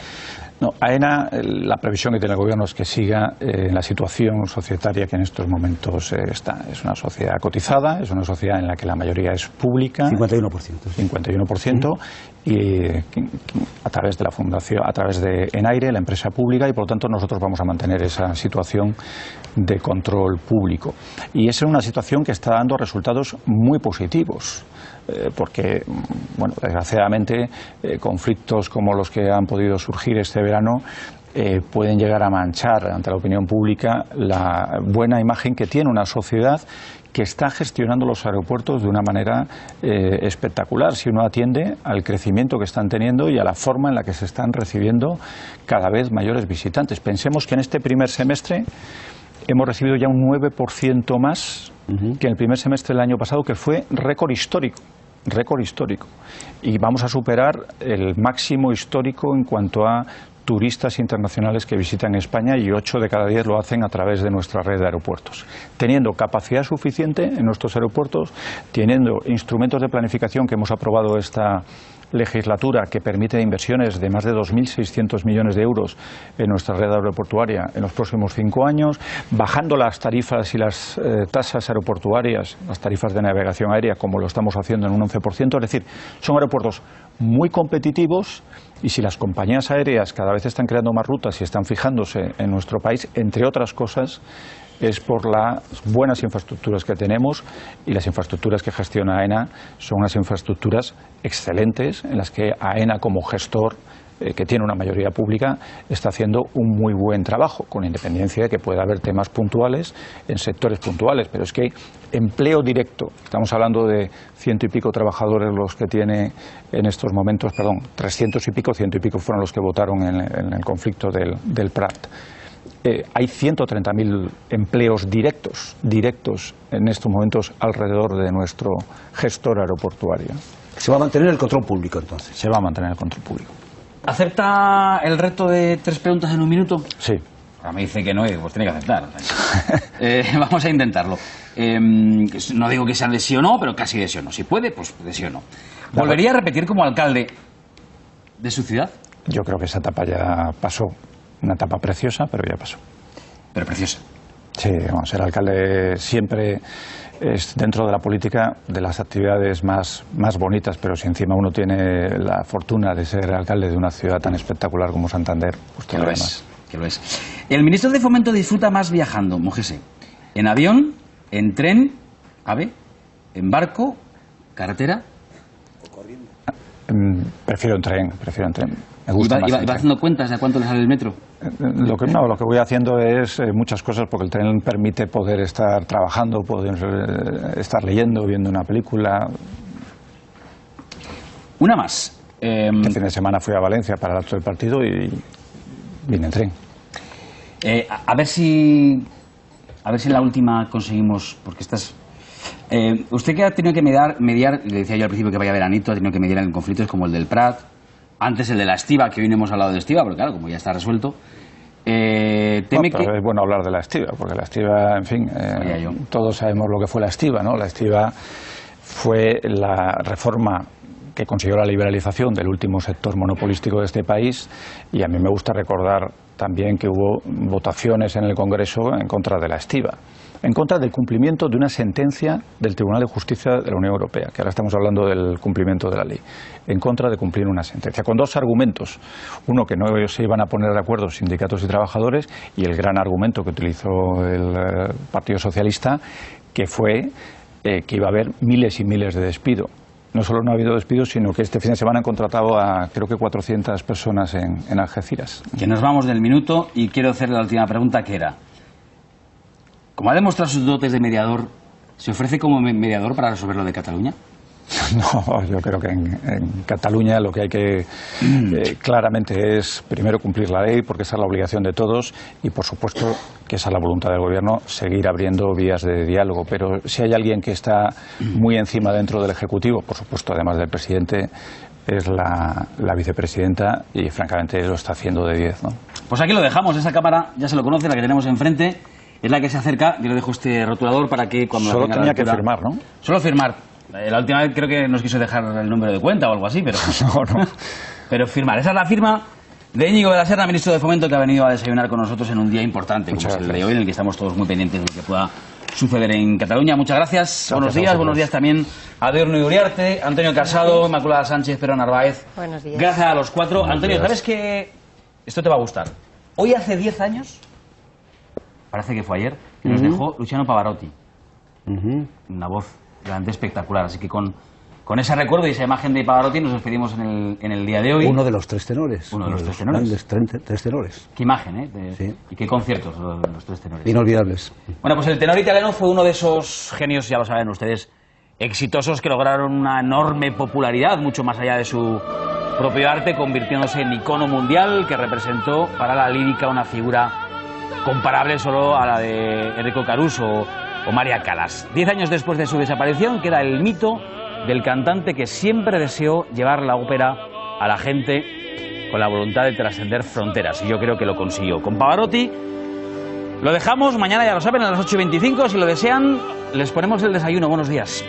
S11: No, AENA, la previsión que tiene el Gobierno es que siga en la situación societaria que en estos momentos está. Es una sociedad cotizada, es una sociedad en la que la mayoría es pública.
S6: 51%.
S11: 51%, y a través de la fundación, a través de Enaire, la empresa pública, y por lo tanto nosotros vamos a mantener esa situación de control público. Y esa es una situación que está dando resultados muy positivos. Porque, bueno, desgraciadamente, conflictos como los que han podido surgir este verano pueden llegar a manchar ante la opinión pública la buena imagen que tiene una sociedad que está gestionando los aeropuertos de una manera espectacular, si uno atiende al crecimiento que están teniendo y a la forma en la que se están recibiendo cada vez mayores visitantes. Pensemos que en este primer semestre hemos recibido ya un 9% más que en el primer semestre del año pasado, que fue récord histórico. Y vamos a superar el máximo histórico en cuanto a turistas internacionales que visitan España, y 8 de cada 10 lo hacen a través de nuestra red de aeropuertos. Teniendo capacidad suficiente en nuestros aeropuertos, teniendo instrumentos de planificación que hemos aprobado esta legislatura, que permite inversiones de más de 2.600 millones de euros en nuestra red aeroportuaria en los próximos 5 años, bajando las tarifas y las tasas aeroportuarias, las tarifas de navegación aérea, como lo estamos haciendo en un 11%, es decir, son aeropuertos muy competitivos, y si las compañías aéreas cada vez están creando más rutas y están fijándose en nuestro país, entre otras cosas, es por las buenas infraestructuras que tenemos, y las infraestructuras que gestiona AENA son unas infraestructuras excelentes en las que AENA, como gestor que tiene una mayoría pública, está haciendo un muy buen trabajo, con independencia de que pueda haber temas puntuales en sectores puntuales, pero es que empleo directo, estamos hablando de 100 y pico trabajadores los que tiene en estos momentos, 300 y pico, 100 y pico fueron los que votaron en el conflicto del Prat. Hay 130.000 empleos directos en estos momentos alrededor de nuestro gestor aeroportuario.
S6: ¿Se va a mantener el control público entonces?
S11: Se va a mantener el control público.
S1: ¿Acepta el reto de 3 preguntas en un minuto?
S11: Sí.
S1: Ahora me dice que no, pues tiene que aceptar. Vamos a intentarlo. No digo que sea de sí o no, pero casi de sí o no. Si puede, pues de sí o no. ¿Volvería a repetir como alcalde de su ciudad?
S11: Yo creo que esa etapa ya pasó. Una etapa preciosa, pero ya pasó.
S1: Pero preciosa.
S11: Sí, vamos, ser alcalde siempre es, dentro de la política, de las actividades más bonitas, pero si encima uno tiene la fortuna de ser alcalde de una ciudad tan espectacular como Santander, pues todo lo demás.
S1: Que lo es. El ministro de Fomento disfruta más viajando, Mojese, ¿en avión, en tren, AVE, en barco, carretera?
S11: ¿O corriendo? Prefiero en tren. Me gusta más.
S1: ¿Va haciendo cuentas de cuánto le sale el metro?
S11: Lo que voy haciendo es muchas cosas, porque el tren permite poder estar trabajando, poder estar leyendo, viendo una película.
S1: Una más.
S11: El fin de semana fui a Valencia para el acto del partido y vine en tren.
S1: A ver si en la última conseguimos, porque estas... usted que ha tenido que mediar, le decía yo al principio que vaya veranito, ha tenido que mediar en conflictos como el del Prat, antes el de la Estiba, que hoy no hemos hablado de Estiba, pero claro, como ya está resuelto.
S11: Es bueno hablar de la Estiba, porque la Estiba, en fin, todos sabemos lo que fue la Estiba, ¿no? La Estiba fue la reforma que consiguió la liberalización del último sector monopolístico de este país, y a mí me gusta recordar también que hubo votaciones en el Congreso en contra de la Estiba, en contra del cumplimiento de una sentencia del Tribunal de Justicia de la Unión Europea, que ahora estamos hablando del cumplimiento de la ley, en contra de cumplir una sentencia, con 2 argumentos. Uno, que no se iban a poner de acuerdo sindicatos y trabajadores, y el gran argumento que utilizó el Partido Socialista, que fue que iba a haber miles y miles de despidos. No solo no ha habido despidos, sino que este fin de semana han contratado a, creo que 400 personas en Algeciras.
S1: Que nos vamos del minuto, y quiero hacerle la última pregunta, que era: como ha demostrado sus dotes de mediador, ¿se ofrece como mediador para resolver lo de Cataluña?
S11: No, yo creo que en Cataluña lo que hay que claramente es, primero, cumplir la ley, porque esa es la obligación de todos, y por supuesto que esa es la voluntad del Gobierno, seguir abriendo vías de diálogo. Pero si hay alguien que está muy encima dentro del Ejecutivo, por supuesto, además del presidente, es la vicepresidenta, y francamente lo está haciendo de 10, ¿no?
S1: Pues aquí lo dejamos. Esa cámara ya se lo conoce, la que tenemos enfrente, es la que se acerca. Yo le dejo este rotulador para que cuando...
S11: Solo tenía que firmar, ¿no?
S1: Solo firmar. La última vez creo que nos quiso dejar el número de cuenta o algo así, pero...
S11: No.
S1: Pero firmar. Esa es la firma de Íñigo de la Serna, ministro de Fomento, que ha venido a desayunar con nosotros en un día importante, como es el de hoy, en el que estamos todos muy pendientes de lo que pueda suceder en Cataluña. Muchas gracias. Buenos días también a Deurno y Uriarte, Antonio Casado, Inmaculada Sánchez, Pedro Narváez.
S7: Buenos días.
S1: Gracias a los 4.
S7: Buenos
S1: Antonio,
S7: días.
S1: ¿sabes qué? Esto te va a gustar. Hoy hace 10 años, parece que fue ayer, que nos dejó Luciano Pavarotti. Una voz realmente espectacular, así que con Con ese recuerdo y esa imagen de Pavarotti nos despedimos en el día de hoy.
S6: Uno de los tres tenores.
S1: Uno de los tres tenores.
S6: Grandes tres tenores.
S1: Qué imagen, ¿eh?
S6: Sí.
S1: Y qué conciertos los tres tenores.
S6: Inolvidables.
S1: Bueno, pues el tenor italiano fue uno de esos genios, ya lo saben ustedes, exitosos que lograron una enorme popularidad, mucho más allá de su propio arte, convirtiéndose en icono mundial que representó para la lírica una figura comparable solo a la de Enrico Caruso o María Callas. 10 años después de su desaparición queda el mito del cantante que siempre deseó llevar la ópera a la gente con la voluntad de trascender fronteras, y yo creo que lo consiguió. Con Pavarotti lo dejamos, mañana ya lo saben, a las 8:25, si lo desean, les ponemos el desayuno. Buenos días.